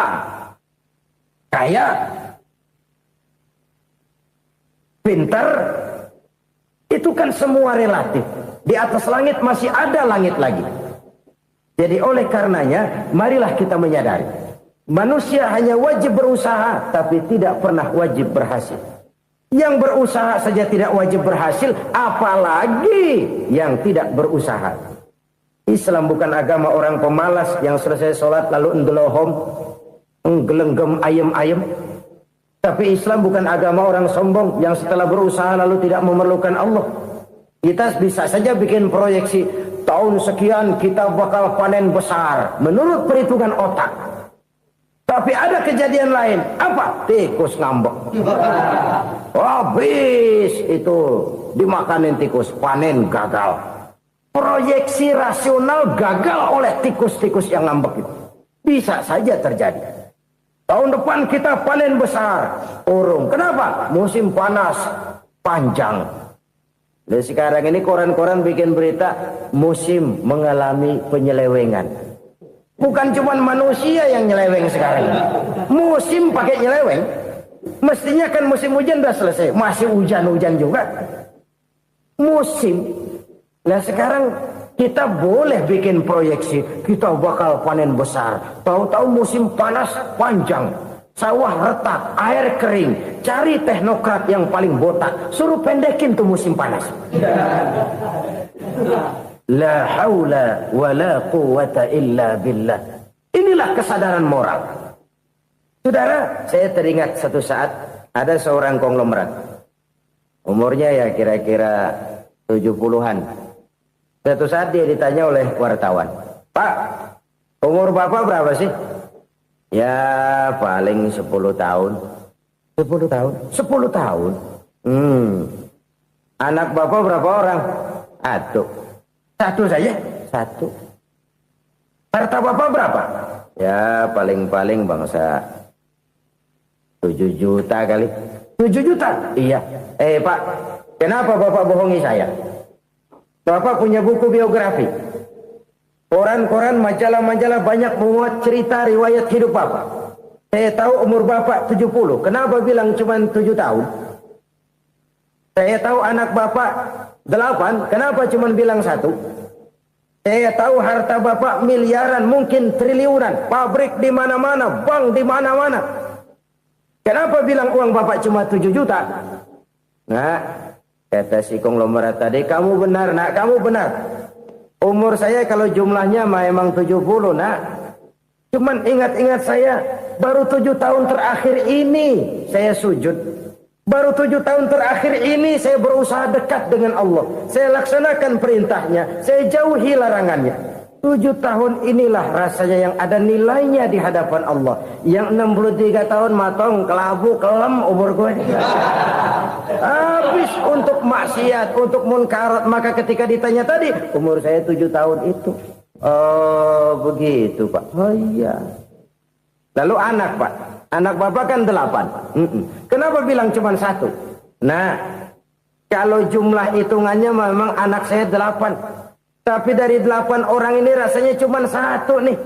Kayak pintar, itu kan semua relatif. Di atas langit masih ada langit lagi. Jadi oleh karenanya, marilah kita menyadari. Manusia hanya wajib berusaha, tapi tidak pernah wajib berhasil. Yang berusaha saja tidak wajib berhasil, apalagi yang tidak berusaha. Islam bukan agama orang pemalas yang selesai sholat lalu endelohom, nggelenggem ayem-ayem. Tapi Islam bukan agama orang sombong yang setelah berusaha lalu tidak memerlukan Allah. Kita bisa saja bikin proyeksi, tahun sekian kita bakal panen besar menurut perhitungan otak. Tapi ada kejadian lain. Apa? Tikus ngambek. Habis itu dimakanin tikus, panen gagal. Proyeksi rasional gagal oleh tikus-tikus yang ngambek itu. Bisa saja terjadi. Tahun depan kita panen besar. Urung. Kenapa? Musim panas panjang. Dan sekarang ini koran-koran bikin berita musim mengalami penyelewengan. Bukan cuma manusia yang nyeleweng sekarang. Musim pakai nyeleweng. Mestinya kan musim hujan udah selesai. Masih hujan-hujan juga. Musim. Nah sekarang kita boleh bikin proyeksi, kita bakal panen besar. Tahu-tahu musim panas panjang, sawah retak, air kering. Cari teknokrat yang paling botak, suruh pendekin tuh musim panas. La haula wa la quwata illa billah. Inilah kesadaran moral. Saudara, saya teringat satu saat ada seorang konglomerat. Umurnya ya kira-kira 70-an. Suatu saat dia ditanya oleh wartawan, Pak, umur Bapak berapa sih? Ya paling 10 tahun. 10 tahun? 10 tahun? Anak Bapak berapa orang? Satu saja? Satu. Harta Bapak berapa? Ya paling-paling bangsa 7 juta kali. 7 juta? Iya. Pak, kenapa Bapak bohongi saya? Bapak punya buku biografi. Koran-koran, majalah-majalah banyak memuat cerita riwayat hidup Bapak. Saya tahu umur Bapak 70. Kenapa bilang cuma 7 tahun? Saya tahu anak Bapak 8. Kenapa cuma bilang 1? Saya tahu harta bapak miliaran, mungkin triliunan, pabrik di mana-mana, bank di mana-mana. Kenapa bilang uang bapak cuma 7 juta? Nah, kata si konglomerat tadi, kamu benar nak, kamu benar. Umur saya kalau jumlahnya memang 70 nak. Cuman ingat-ingat saya, baru 7 tahun terakhir ini saya sujud. Baru 7 tahun terakhir ini saya berusaha dekat dengan Allah. Saya laksanakan perintahnya, saya jauhi larangannya. 7 tahun inilah rasanya yang ada nilainya di hadapan Allah. Yang 63 tahun matong, kelabu, kelem umur gue. Habis untuk maksiat, untuk munkarat. Maka ketika ditanya tadi, umur saya 7 tahun itu. Oh begitu Pak. Oh iya. Lalu anak Pak. Anak bapak kan 8. Kenapa bilang cuma 1? Nah, kalau jumlah hitungannya memang anak saya 8. Tapi dari 8 orang ini rasanya cuma 1 nih.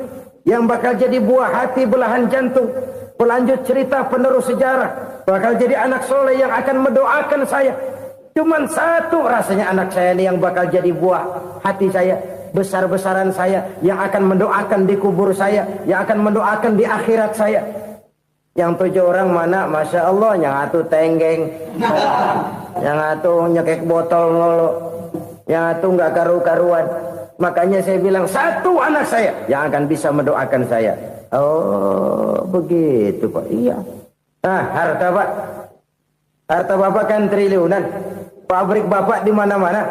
Yang bakal jadi buah hati, belahan jantung. Pelanjut cerita, penerus sejarah. Bakal jadi anak soleh yang akan mendoakan saya. Cuma 1 rasanya anak saya ini yang bakal jadi buah hati saya. Besar-besaran saya. Yang akan mendoakan di kubur saya. Yang akan mendoakan di akhirat saya. Yang 7 orang mana, Masya Allah, yang atu tenggeng, yang atu nyekek botol ngolo, yang atu nggak karu-karuan. Makanya saya bilang 1 anak saya yang akan bisa mendoakan saya. Oh begitu Pak. Iya. Nah harta Pak, harta bapak kan triliunan, pabrik bapak di mana-mana,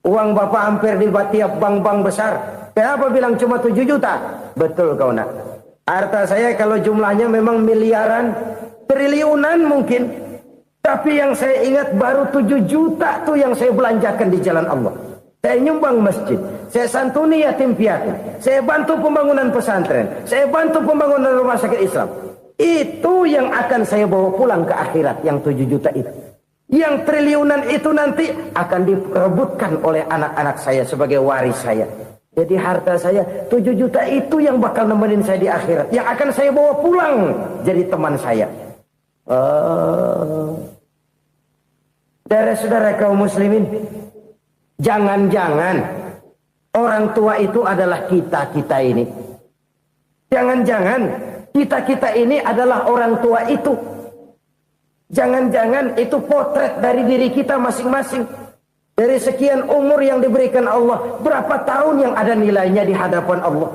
uang bapak hampir di tiap bank-bank besar. Kenapa bilang cuma 7 juta? Betul kau nak. Harta saya kalau jumlahnya memang miliaran, triliunan mungkin. Tapi yang saya ingat baru 7 juta tuh yang saya belanjakan di jalan Allah. Saya nyumbang masjid, saya santuni yatim piatu, saya bantu pembangunan pesantren, saya bantu pembangunan rumah sakit Islam. Itu yang akan saya bawa pulang ke akhirat, yang 7 juta itu. Yang triliunan itu nanti akan diperebutkan oleh anak-anak saya sebagai waris saya. Jadi harta saya 7 juta itu yang bakal nemenin saya di akhirat. Yang akan saya bawa pulang jadi teman saya. Saudara-saudara kaum muslimin, jangan-jangan orang tua itu adalah kita-kita ini. Jangan-jangan kita-kita ini adalah orang tua itu. Jangan-jangan itu potret dari diri kita masing-masing. Dari sekian umur yang diberikan Allah, berapa tahun yang ada nilainya di hadapan Allah?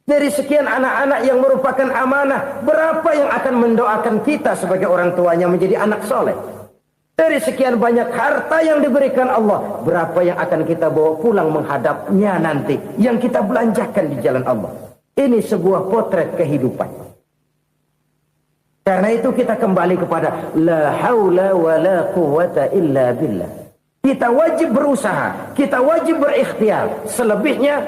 Dari sekian anak-anak yang merupakan amanah, berapa yang akan mendoakan kita sebagai orang tuanya menjadi anak soleh? Dari sekian banyak harta yang diberikan Allah, berapa yang akan kita bawa pulang menghadapnya nanti, yang kita belanjakan di jalan Allah? Ini sebuah potret kehidupan. Karena itu kita kembali kepada la haula wa la quwwata illa billah. Kita wajib berusaha, kita wajib berikhtiar. Selebihnya,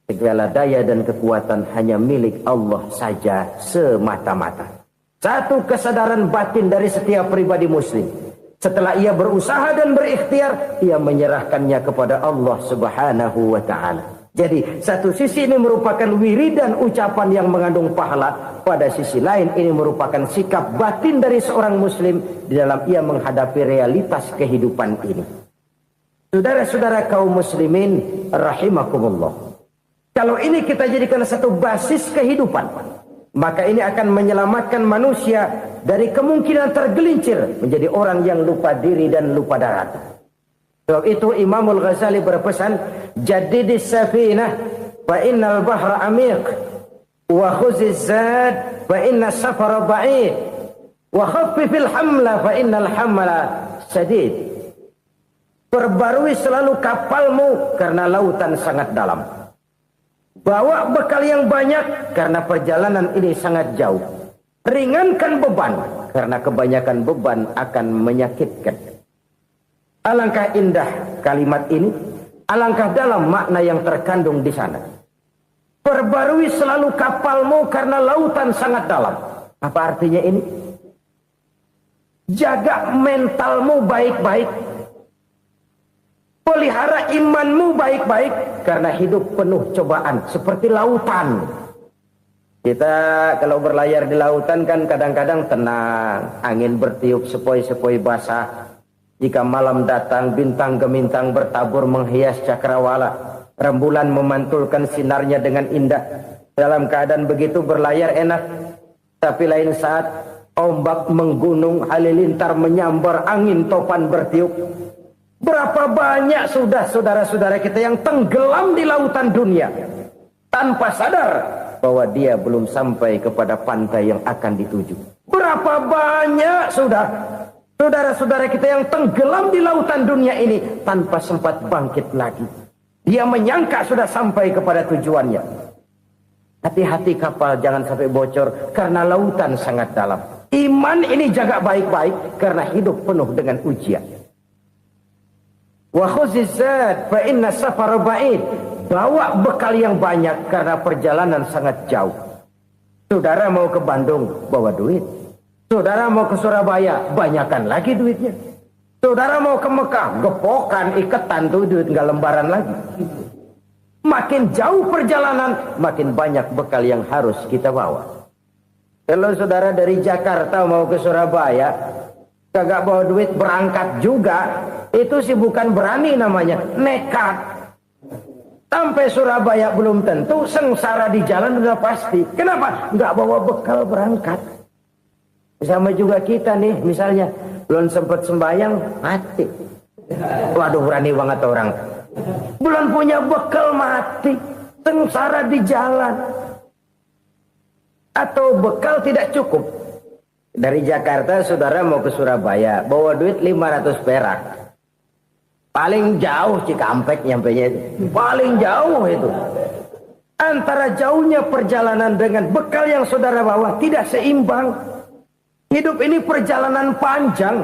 segala daya dan kekuatan hanya milik Allah saja semata-mata. Satu kesadaran batin dari setiap pribadi muslim. Setelah ia berusaha dan berikhtiar, ia menyerahkannya kepada Allah Subhanahu wa ta'ala. Jadi, satu sisi ini merupakan wiridan ucapan yang mengandung pahala. Pada sisi lain, ini merupakan sikap batin dari seorang muslim di dalam ia menghadapi realitas kehidupan ini. Saudara-saudara kaum muslimin, rahimakumullah. Kalau ini kita jadikan satu basis kehidupan, maka ini akan menyelamatkan manusia dari kemungkinan tergelincir menjadi orang yang lupa diri dan lupa darat. Sebab itu Imamul Ghazali berpesan, jadidis safinah fa innal bahra amiq wa khuziz zad fa inna safara ba'id wa khaffifil hamla fa innal hamla sadid. Perbarui selalu kapalmu karena lautan sangat dalam. Bawa bekal yang banyak karena perjalanan ini sangat jauh. Ringankan beban karena kebanyakan beban akan menyakitkan. Alangkah indah kalimat ini, alangkah dalam makna yang terkandung di sana. Perbarui selalu kapalmu karena lautan sangat dalam. Apa artinya ini? Jaga mentalmu baik-baik. Pelihara imanmu baik-baik karena hidup penuh cobaan seperti lautan. Kita kalau berlayar di lautan kan kadang-kadang tenang, angin bertiup sepoi-sepoi basah. Jika malam datang bintang gemintang bertabur menghias cakrawala. Rembulan memantulkan sinarnya dengan indah. Dalam keadaan begitu berlayar enak. Tapi lain saat ombak menggunung, halilintar menyambar, angin topan bertiup. Berapa banyak sudah saudara-saudara kita yang tenggelam di lautan dunia tanpa sadar bahwa dia belum sampai kepada pantai yang akan dituju. Berapa banyak sudah saudara-saudara kita yang tenggelam di lautan dunia ini tanpa sempat bangkit lagi. Dia menyangka sudah sampai kepada tujuannya. Hati-hati kapal jangan sampai bocor karena lautan sangat dalam. Iman ini jaga baik-baik karena hidup penuh dengan ujian. Wa khuzizat fa inna safara ba'id. Bawa bekal yang banyak karena perjalanan sangat jauh. Saudara mau ke Bandung, bawa duit. Saudara mau ke Surabaya, banyakan lagi duitnya. Saudara mau ke Mekah, gepokan, iketan tuh duit nggak lembaran lagi. Makin jauh perjalanan, makin banyak bekal yang harus kita bawa. Kalau saudara dari Jakarta mau ke Surabaya, kagak bawa duit berangkat juga, itu sih bukan berani namanya, nekat. Sampai Surabaya belum tentu, sengsara di jalan udah pasti. Kenapa? Nggak bawa bekal berangkat. Sama juga kita nih, misalnya belum sempat sembahyang, mati. Waduh, berani banget orang. Belum punya bekal, mati. Sengsara di jalan. Atau bekal tidak cukup. Dari Jakarta saudara mau ke Surabaya, bawa duit 500 perak. Paling jauh Cikampek nyampenya itu. Paling jauh itu. Antara jauhnya perjalanan dengan bekal yang saudara bawa tidak seimbang. Hidup ini perjalanan panjang.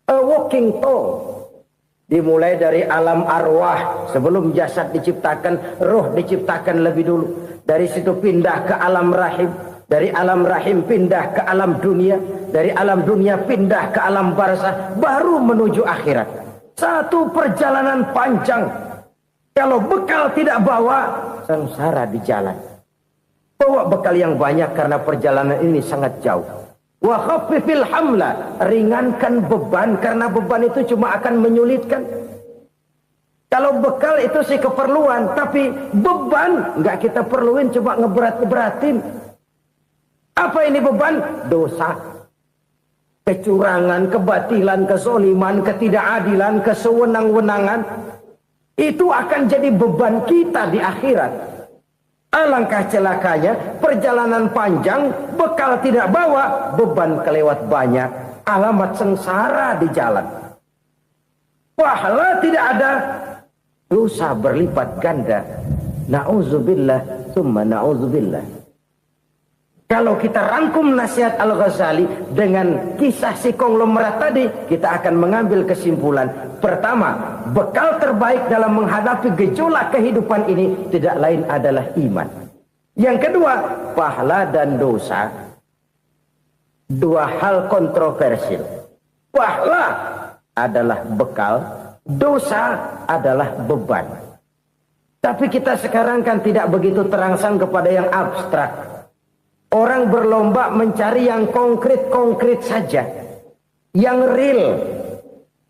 A walking tour. Dimulai dari alam arwah. Sebelum jasad diciptakan, roh diciptakan lebih dulu. Dari situ pindah ke alam rahim. Dari alam rahim pindah ke alam dunia. Dari alam dunia pindah ke alam barzah. Baru menuju akhirat. Satu perjalanan panjang. Kalau bekal tidak bawa, sengsara di jalan. Bawa bekal yang banyak karena perjalanan ini sangat jauh. Wa khaffifil hamla, ringankan beban karena beban itu cuma akan menyulitkan. Kalau bekal itu sih keperluan, tapi beban nggak kita perluin, coba ngeberat-beratin. Apa ini beban? Dosa, kecurangan, kebatilan, kezoliman, ketidakadilan, kesewenang-wenangan. Itu akan jadi beban kita di akhirat. Alangkah celakanya, perjalanan panjang, bekal tidak bawa, beban kelewat banyak, alamat sengsara di jalan. Pahala tidak ada, dosa berlipat ganda. Na'udzubillah, summa na'udzubillah. Kalau kita rangkum nasihat Al-Ghazali dengan kisah si konglomerat tadi, kita akan mengambil kesimpulan. Pertama, bekal terbaik dalam menghadapi gejolak kehidupan ini tidak lain adalah iman. Yang kedua, pahala dan dosa. Dua hal kontroversial. Pahala adalah bekal, dosa adalah beban. Tapi kita sekarang kan tidak begitu terangsang kepada yang abstrak. Orang berlomba mencari yang konkret-konkret saja. Yang real.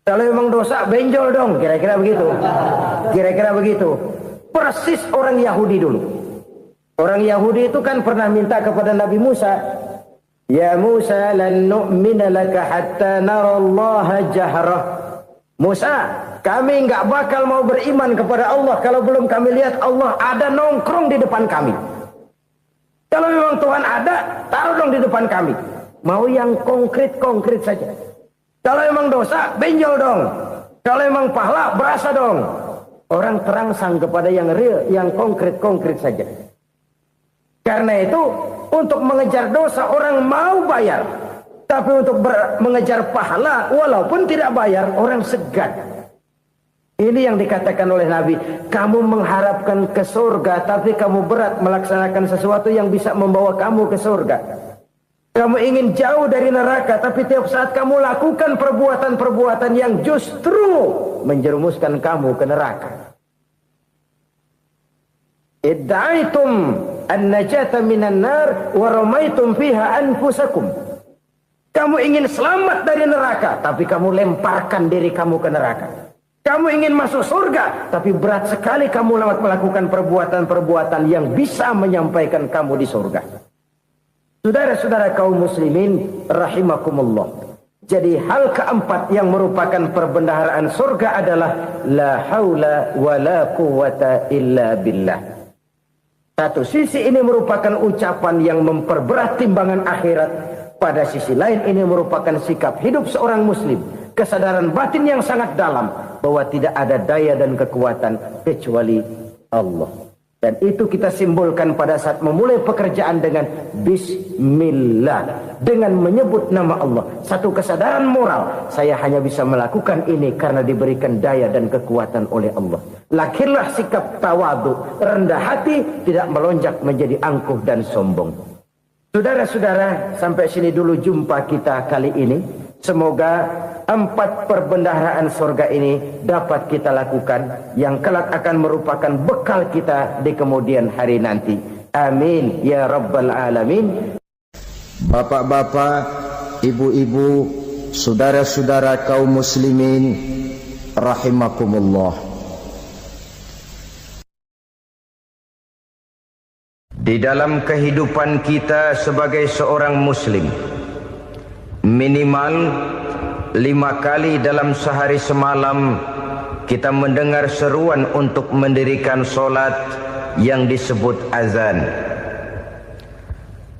Kalau memang dosa, benjol dong. Kira-kira begitu. Kira-kira begitu. Persis orang Yahudi dulu. Orang Yahudi itu kan pernah minta kepada Nabi Musa. Ya Musa, lan nu'mina laka hatta narallaha jahrah. Musa, kami nggak bakal mau beriman kepada Allah kalau belum kami lihat Allah ada nongkrong di depan kami. Kalau memang Tuhan ada, taruh dong di depan kami. Mau yang konkret-konkret saja. Kalau memang dosa, benjol dong. Kalau memang pahala, berasa dong. Orang terangsang kepada yang real, yang konkret-konkret saja. Karena itu, untuk mengejar dosa, orang mau bayar. Tapi untuk mengejar pahala, walaupun tidak bayar, orang segan. Ini yang dikatakan oleh Nabi, kamu mengharapkan ke surga, tapi kamu berat melaksanakan sesuatu yang bisa membawa kamu ke surga. Kamu ingin jauh dari neraka, tapi tiap saat kamu lakukan perbuatan-perbuatan yang justru menjerumuskan kamu ke neraka. Idda'aitum an-najata minan nar wa ramaitum fiha anfusakum. Kamu ingin selamat dari neraka, tapi kamu lemparkan diri kamu ke neraka. Kamu ingin masuk surga, tapi berat sekali kamu melakukan perbuatan-perbuatan yang bisa menyampaikan kamu di surga. Saudara-saudara kaum muslimin rahimakumullah. Jadi hal keempat yang merupakan perbendaharaan surga adalah la haula wa la quwata illa billah. Satu sisi ini merupakan ucapan yang memperberat timbangan akhirat. Pada sisi lain ini merupakan sikap hidup seorang muslim. Kesadaran batin yang sangat dalam bahwa tidak ada daya dan kekuatan kecuali Allah. Dan itu kita simbolkan pada saat memulai pekerjaan dengan Bismillah, dengan menyebut nama Allah. Satu kesadaran moral, saya hanya bisa melakukan ini karena diberikan daya dan kekuatan oleh Allah. Lahirlah sikap tawadu, rendah hati, tidak melonjak menjadi angkuh dan sombong. Saudara-saudara, sampai sini dulu jumpa kita kali ini. Semoga 4 perbendaharaan surga ini dapat kita lakukan, yang kelak akan merupakan bekal kita di kemudian hari nanti. Amin ya rabbal alamin. Bapak-bapak, ibu-ibu, saudara-saudara kaum muslimin rahimakumullah. Di dalam kehidupan kita sebagai seorang muslim, minimal 5 kali dalam sehari semalam kita mendengar seruan untuk mendirikan solat yang disebut azan.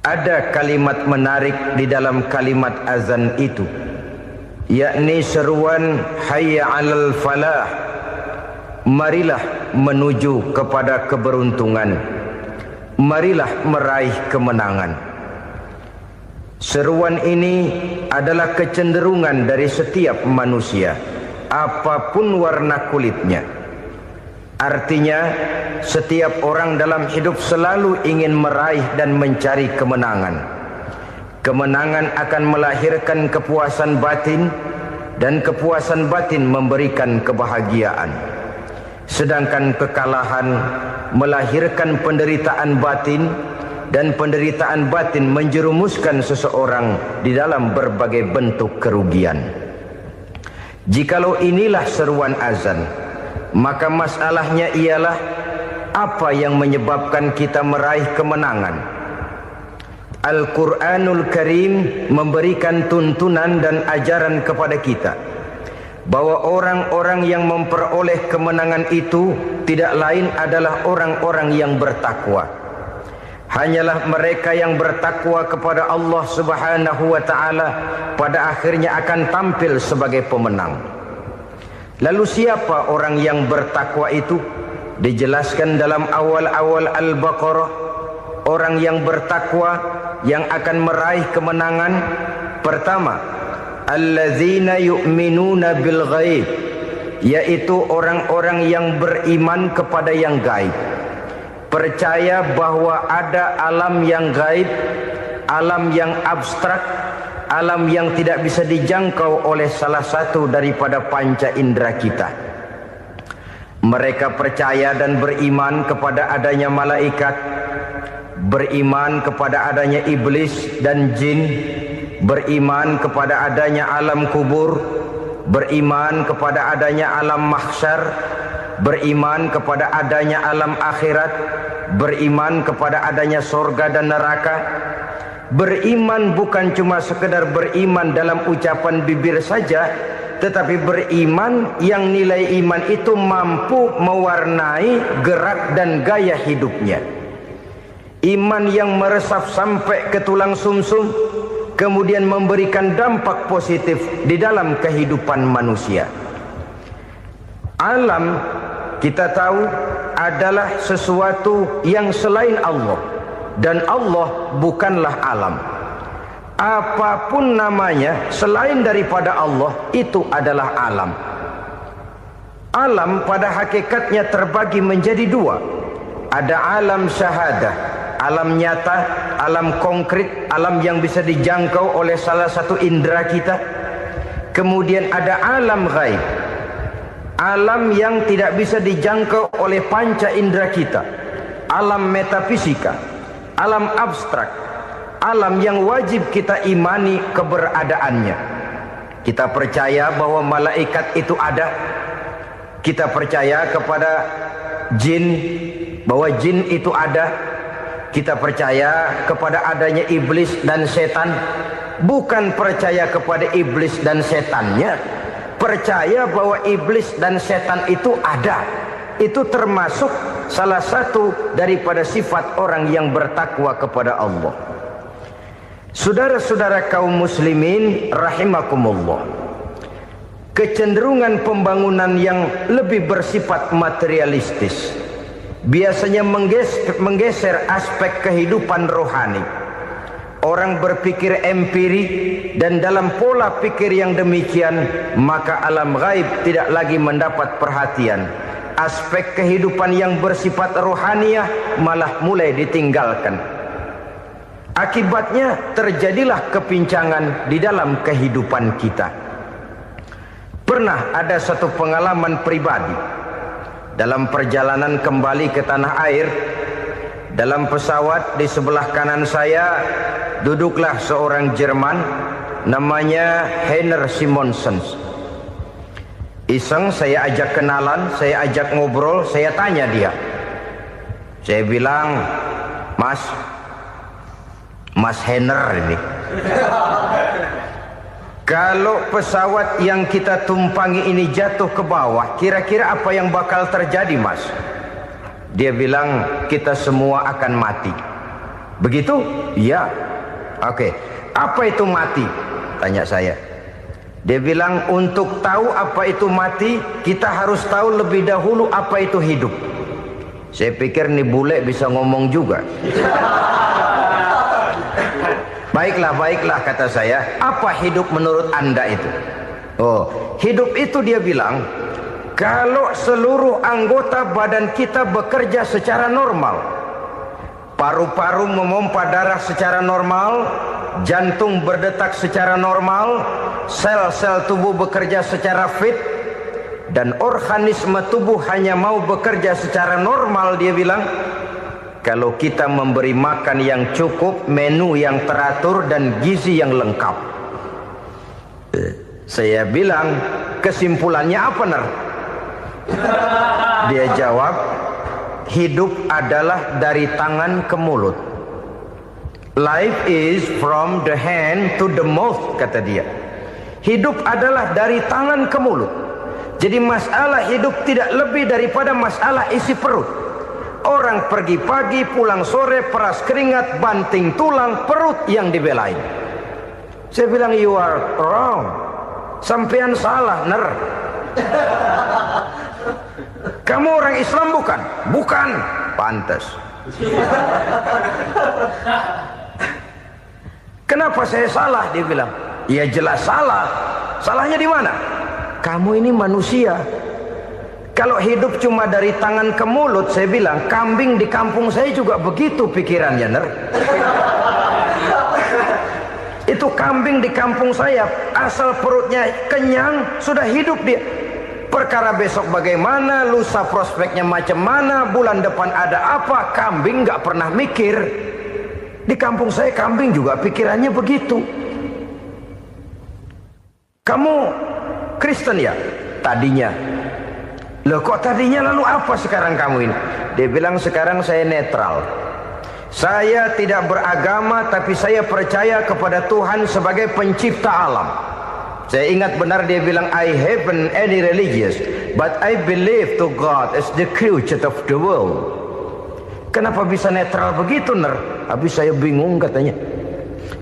Ada kalimat menarik di dalam kalimat azan itu, yakni seruan hayya 'alal falah, marilah menuju kepada keberuntungan, marilah meraih kemenangan. Seruan ini adalah kecenderungan dari setiap manusia, apapun warna kulitnya. Artinya, setiap orang dalam hidup selalu ingin meraih dan mencari kemenangan. Kemenangan akan melahirkan kepuasan batin, dan kepuasan batin memberikan kebahagiaan. Sedangkan kekalahan melahirkan penderitaan batin, dan penderitaan batin menjerumuskan seseorang di dalam berbagai bentuk kerugian. Jikalau inilah seruan azan, maka masalahnya ialah apa yang menyebabkan kita meraih kemenangan. Al-Quranul Karim memberikan tuntunan dan ajaran kepada kita bahwa orang-orang yang memperoleh kemenangan itu tidak lain adalah orang-orang yang bertakwa. Hanyalah mereka yang bertakwa kepada Allah Subhanahu wa ta'ala pada akhirnya akan tampil sebagai pemenang. Lalu siapa orang yang bertakwa itu? Dijelaskan dalam awal-awal Al-Baqarah, orang yang bertakwa yang akan meraih kemenangan. Pertama, allazina yu'minuna bil ghaib, yaitu orang-orang yang beriman kepada yang gaib. Percaya bahwa ada alam yang gaib, alam yang abstrak, alam yang tidak bisa dijangkau oleh salah satu daripada panca indera kita. Mereka percaya dan beriman kepada adanya malaikat, beriman kepada adanya iblis dan jin, beriman kepada adanya alam kubur, beriman kepada adanya alam mahsyar, beriman kepada adanya alam akhirat, beriman kepada adanya surga dan neraka. Beriman bukan cuma sekedar beriman dalam ucapan bibir saja, tetapi beriman yang nilai iman itu mampu mewarnai gerak dan gaya hidupnya. Iman yang meresap sampai ke tulang sumsum, kemudian memberikan dampak positif di dalam kehidupan manusia. Alam, kita tahu, adalah sesuatu yang selain Allah, dan Allah bukanlah alam. Apapun namanya selain daripada Allah, itu adalah alam. Alam pada hakikatnya terbagi menjadi 2. Ada alam syahadah, alam nyata, alam konkret, alam yang bisa dijangkau oleh salah satu indera kita. Kemudian ada alam ghaib, alam yang tidak bisa dijangkau oleh panca indera kita, alam metafisika, alam abstrak, alam yang wajib kita imani keberadaannya. Kita percaya bahwa malaikat itu ada, Kita percaya kepada jin, bahwa jin itu ada. Kita percaya kepada adanya iblis dan setan. Bukan percaya kepada iblis dan setannya, percaya bahwa iblis dan setan itu ada. Itu termasuk salah satu daripada sifat orang yang bertakwa kepada Allah. Saudara-saudara kaum muslimin rahimakumullah, kecenderungan pembangunan yang lebih bersifat materialistis biasanya menggeser aspek kehidupan rohani. Orang berpikir empiri, dan dalam pola pikir yang demikian maka alam gaib tidak lagi mendapat perhatian. Aspek kehidupan yang bersifat rohaniah malah mulai ditinggalkan. Akibatnya terjadilah kepincangan di dalam kehidupan kita. Pernah ada satu pengalaman pribadi dalam perjalanan kembali ke tanah air. Dalam pesawat di sebelah kanan saya duduklah seorang Jerman namanya Heiner Simonsen. Iseng saya ajak kenalan, saya ajak ngobrol, saya tanya dia. Saya bilang, Mas Heiner ini, kalau pesawat yang kita tumpangi ini jatuh ke bawah, kira-kira apa yang bakal terjadi, Mas? Dia bilang, kita semua akan mati. Begitu? Iya. Oke. Apa itu mati? Tanya saya. Dia bilang, untuk tahu apa itu mati, kita harus tahu lebih dahulu apa itu hidup. Saya pikir nih bule bisa ngomong juga. Baiklah kata saya. Apa hidup menurut Anda itu? Oh, hidup itu dia bilang, kalau seluruh anggota badan kita bekerja secara normal, paru-paru memompa darah secara normal, jantung berdetak secara normal, sel-sel tubuh bekerja secara fit, dan organisme tubuh hanya mau bekerja secara normal, dia bilang, kalau kita memberi makan yang cukup, menu yang teratur, dan gizi yang lengkap. Saya bilang, kesimpulannya apa, Ner? Dia jawab, hidup adalah dari tangan ke mulut. Life is from the hand to the mouth, kata dia. Hidup adalah dari tangan ke mulut. Jadi masalah hidup tidak lebih daripada masalah isi perut. Orang pergi pagi, pulang sore, peras keringat, banting tulang, perut yang dibelain. Saya bilang, you are wrong. Sampean salah, Ner. Kamu orang Islam bukan? Bukan. Pantas. Kenapa saya salah? Dia bilang, ya jelas salah. Salahnya di mana? Kamu ini manusia. Kalau hidup cuma dari tangan ke mulut, saya bilang, kambing di kampung saya juga begitu pikirannya, Ner. Itu kambing di kampung saya, asal perutnya kenyang, sudah hidup dia. Perkara besok bagaimana, lusa prospeknya macam mana, bulan depan ada apa, kambing nggak pernah mikir. Di kampung saya kambing juga pikirannya begitu. Kamu Kristen ya? Tadinya. Loh kok tadinya, lalu apa sekarang kamu ini? Dia bilang, sekarang saya netral. Saya tidak beragama, tapi saya percaya kepada Tuhan sebagai pencipta alam. Saya ingat benar dia bilang, I haven't any religious, but I believe to God as the creator of the world. Kenapa bisa netral begitu, Ner? Habis saya bingung katanya.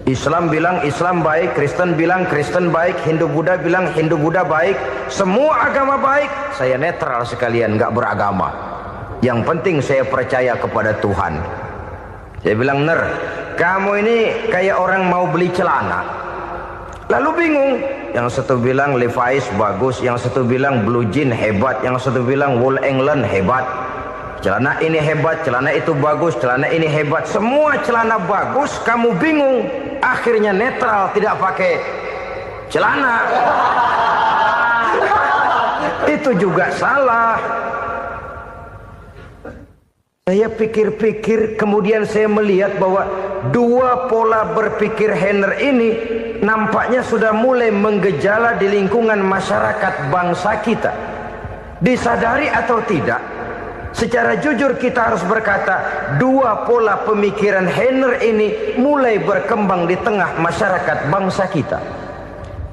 Islam bilang Islam baik, Kristen bilang Kristen baik, Hindu Buddha bilang Hindu Buddha baik, semua agama baik. Saya netral sekalian, nggak beragama. Yang penting saya percaya kepada Tuhan. Saya bilang, Ner, kamu ini kayak orang mau beli celana. Lalu bingung. Yang satu bilang Levi's bagus, yang satu bilang Blue Jean hebat, yang satu bilang Wool England hebat. Celana ini hebat, celana itu bagus, celana ini hebat. Semua celana bagus, kamu bingung. Akhirnya netral, tidak pakai celana. Itu juga salah. Saya pikir-pikir, kemudian saya melihat bahwa dua pola berpikir Heiner ini nampaknya sudah mulai menggejala di lingkungan masyarakat bangsa kita. Disadari atau tidak, secara jujur kita harus berkata, dua pola pemikiran Heiner ini mulai berkembang di tengah masyarakat bangsa kita.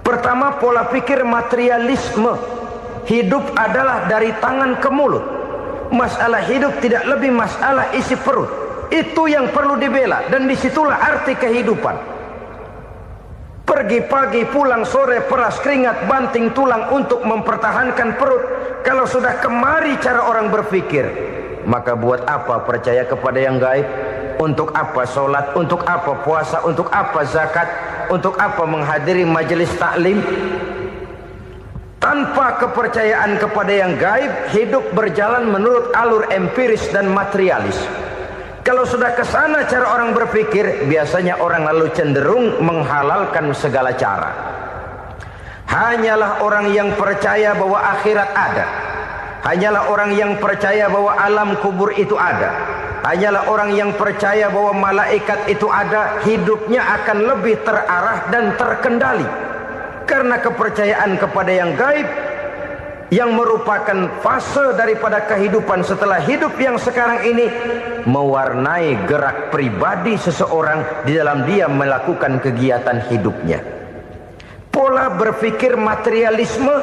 Pertama, pola pikir materialisme. Hidup adalah dari tangan ke mulut. Masalah hidup tidak lebih masalah isi perut. Itu yang perlu dibela, dan disitulah arti kehidupan. Pergi pagi, pulang sore, peras keringat, banting tulang untuk mempertahankan perut. Kalau sudah kemari cara orang berpikir, maka buat apa percaya kepada yang gaib? Untuk apa sholat? Untuk apa puasa? Untuk apa zakat? Untuk apa menghadiri majelis taklim? Tanpa kepercayaan kepada yang gaib, hidup berjalan menurut alur empiris dan materialis. Kalau sudah ke sana cara orang berpikir, biasanya orang lalu cenderung menghalalkan segala cara. Hanyalah orang yang percaya bahwa akhirat ada. Hanyalah orang yang percaya bahwa alam kubur itu ada. Hanyalah orang yang percaya bahwa malaikat itu ada, hidupnya akan lebih terarah dan terkendali. Karena kepercayaan kepada yang gaib, yang merupakan fase daripada kehidupan setelah hidup yang sekarang ini, mewarnai gerak pribadi seseorang di dalam dia melakukan kegiatan hidupnya. Pola berpikir materialisme,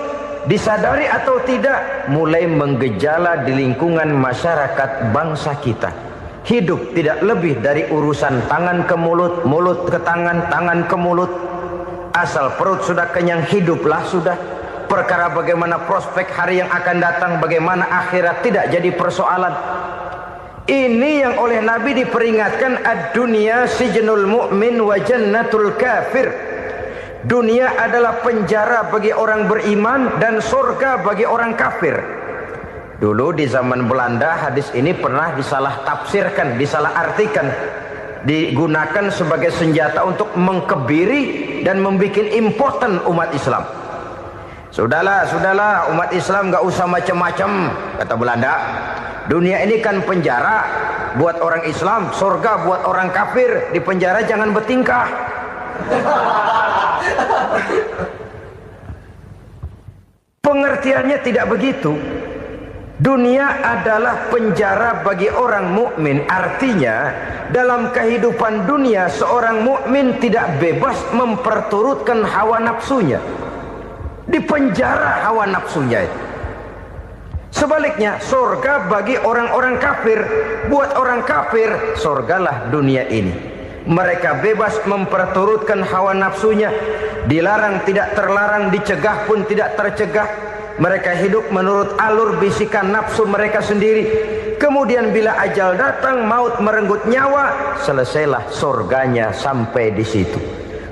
disadari atau tidak, mulai menggejala di lingkungan masyarakat bangsa kita. Hidup tidak lebih dari urusan tangan ke mulut, mulut ke tangan, tangan ke mulut. Asal perut sudah kenyang, hiduplah sudah. Perkara bagaimana prospek hari yang akan datang, bagaimana akhirat, tidak jadi persoalan. Ini yang oleh Nabi diperingatkan, ad-dunya sijnul mu'min wa jannatul kafir. Dunia adalah penjara bagi orang beriman dan surga bagi orang kafir. Dulu di zaman Belanda hadis ini pernah disalah tafsirkan, disalah artikan, digunakan sebagai senjata untuk mengkebiri dan membuat impoten umat Islam. Sudahlah umat Islam gak usah macam-macam, kata Belanda. Dunia ini kan penjara buat orang Islam, surga buat orang kafir. Di penjara jangan bertingkah. Pengertiannya tidak begitu. Dunia adalah penjara bagi orang mukmin. Artinya dalam kehidupan dunia seorang mukmin tidak bebas memperturutkan hawa nafsunya. Di penjara hawa nafsunya itu. Sebaliknya, surga bagi orang-orang kafir. Buat orang kafir, surgalah dunia ini. Mereka bebas memperturutkan hawa nafsunya. Dilarang tidak terlarang, dicegah pun tidak tercegah. Mereka hidup menurut alur bisikan nafsu mereka sendiri. Kemudian bila ajal datang, maut merenggut nyawa, selesailah surganya sampai di situ.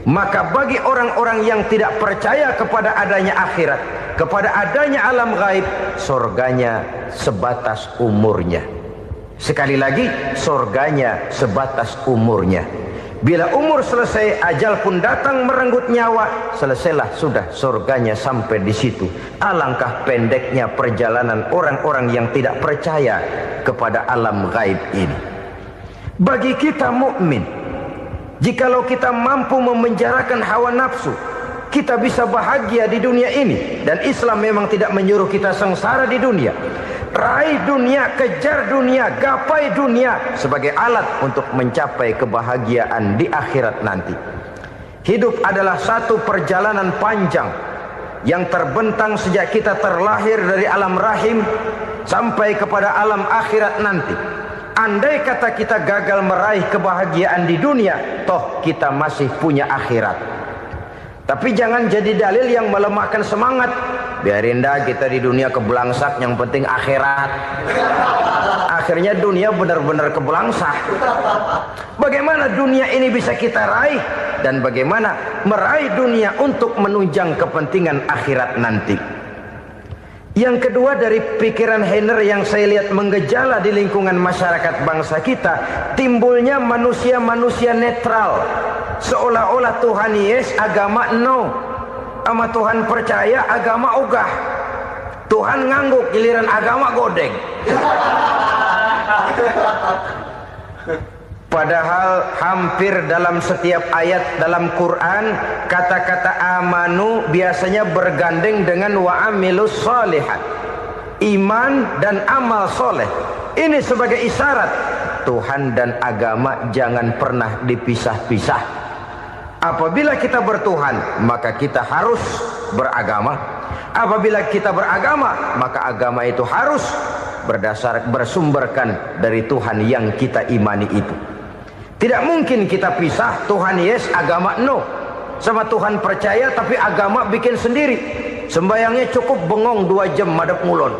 Maka bagi orang-orang yang tidak percaya kepada adanya akhirat, kepada adanya alam gaib, surganya sebatas umurnya. Sekali lagi, surganya sebatas umurnya. Bila umur selesai, ajal pun datang merenggut nyawa, selesailah sudah surganya sampai di situ. Alangkah pendeknya perjalanan orang-orang yang tidak percaya kepada alam gaib ini. Bagi kita mukmin, jikalau kita mampu memenjarakan hawa nafsu, kita bisa bahagia di dunia ini. Dan Islam memang tidak menyuruh kita sengsara di dunia. Raih dunia, kejar dunia, gapai dunia sebagai alat untuk mencapai kebahagiaan di akhirat nanti. Hidup adalah satu perjalanan panjang yang terbentang sejak kita terlahir dari alam rahim sampai kepada alam akhirat nanti. Andai kata kita gagal meraih kebahagiaan di dunia, toh kita masih punya akhirat. Tapi jangan jadi dalil yang melemahkan semangat. Biarin dah kita di dunia kebelangsak, yang penting akhirat. Akhirnya dunia benar-benar kebelangsak. Bagaimana dunia ini bisa kita raih, dan bagaimana meraih dunia untuk menunjang kepentingan akhirat nanti. Yang kedua, dari pikiran Heiner yang saya lihat menggejala di lingkungan masyarakat bangsa kita, timbulnya manusia-manusia netral. Seolah-olah Tuhan yes, agama no. Sama Tuhan percaya, agama ogah. Tuhan ngangguk, giliran agama godeng. Padahal hampir dalam setiap ayat dalam Quran, kata-kata amanu biasanya bergandeng dengan wa amilus shalihat. iman dan amal soleh. Ini sebagai isyarat Tuhan dan agama jangan pernah dipisah-pisah. Apabila kita bertuhan, maka kita harus beragama. Apabila kita beragama, maka agama itu harus bersumberkan dari Tuhan yang kita imani itu. Tidak mungkin kita pisah, Tuhan yes, agama no. Sama Tuhan percaya tapi agama bikin sendiri. Sembayangnya cukup bengong 2 jam madep ngulon.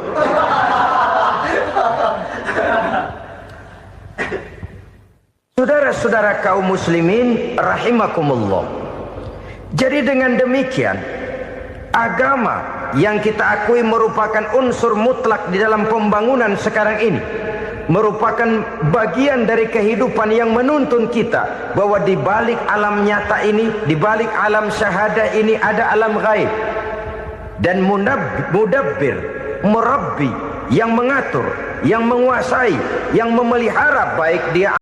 Saudara-saudara kaum muslimin rahimakumullah. Jadi dengan demikian, agama yang kita akui merupakan unsur mutlak di dalam pembangunan sekarang ini, merupakan bagian dari kehidupan yang menuntun kita bahwa di balik alam nyata ini, di balik alam syahadah ini ada alam gaib. Dan mudabbir, murabbi, yang mengatur, yang menguasai, yang memelihara baik dia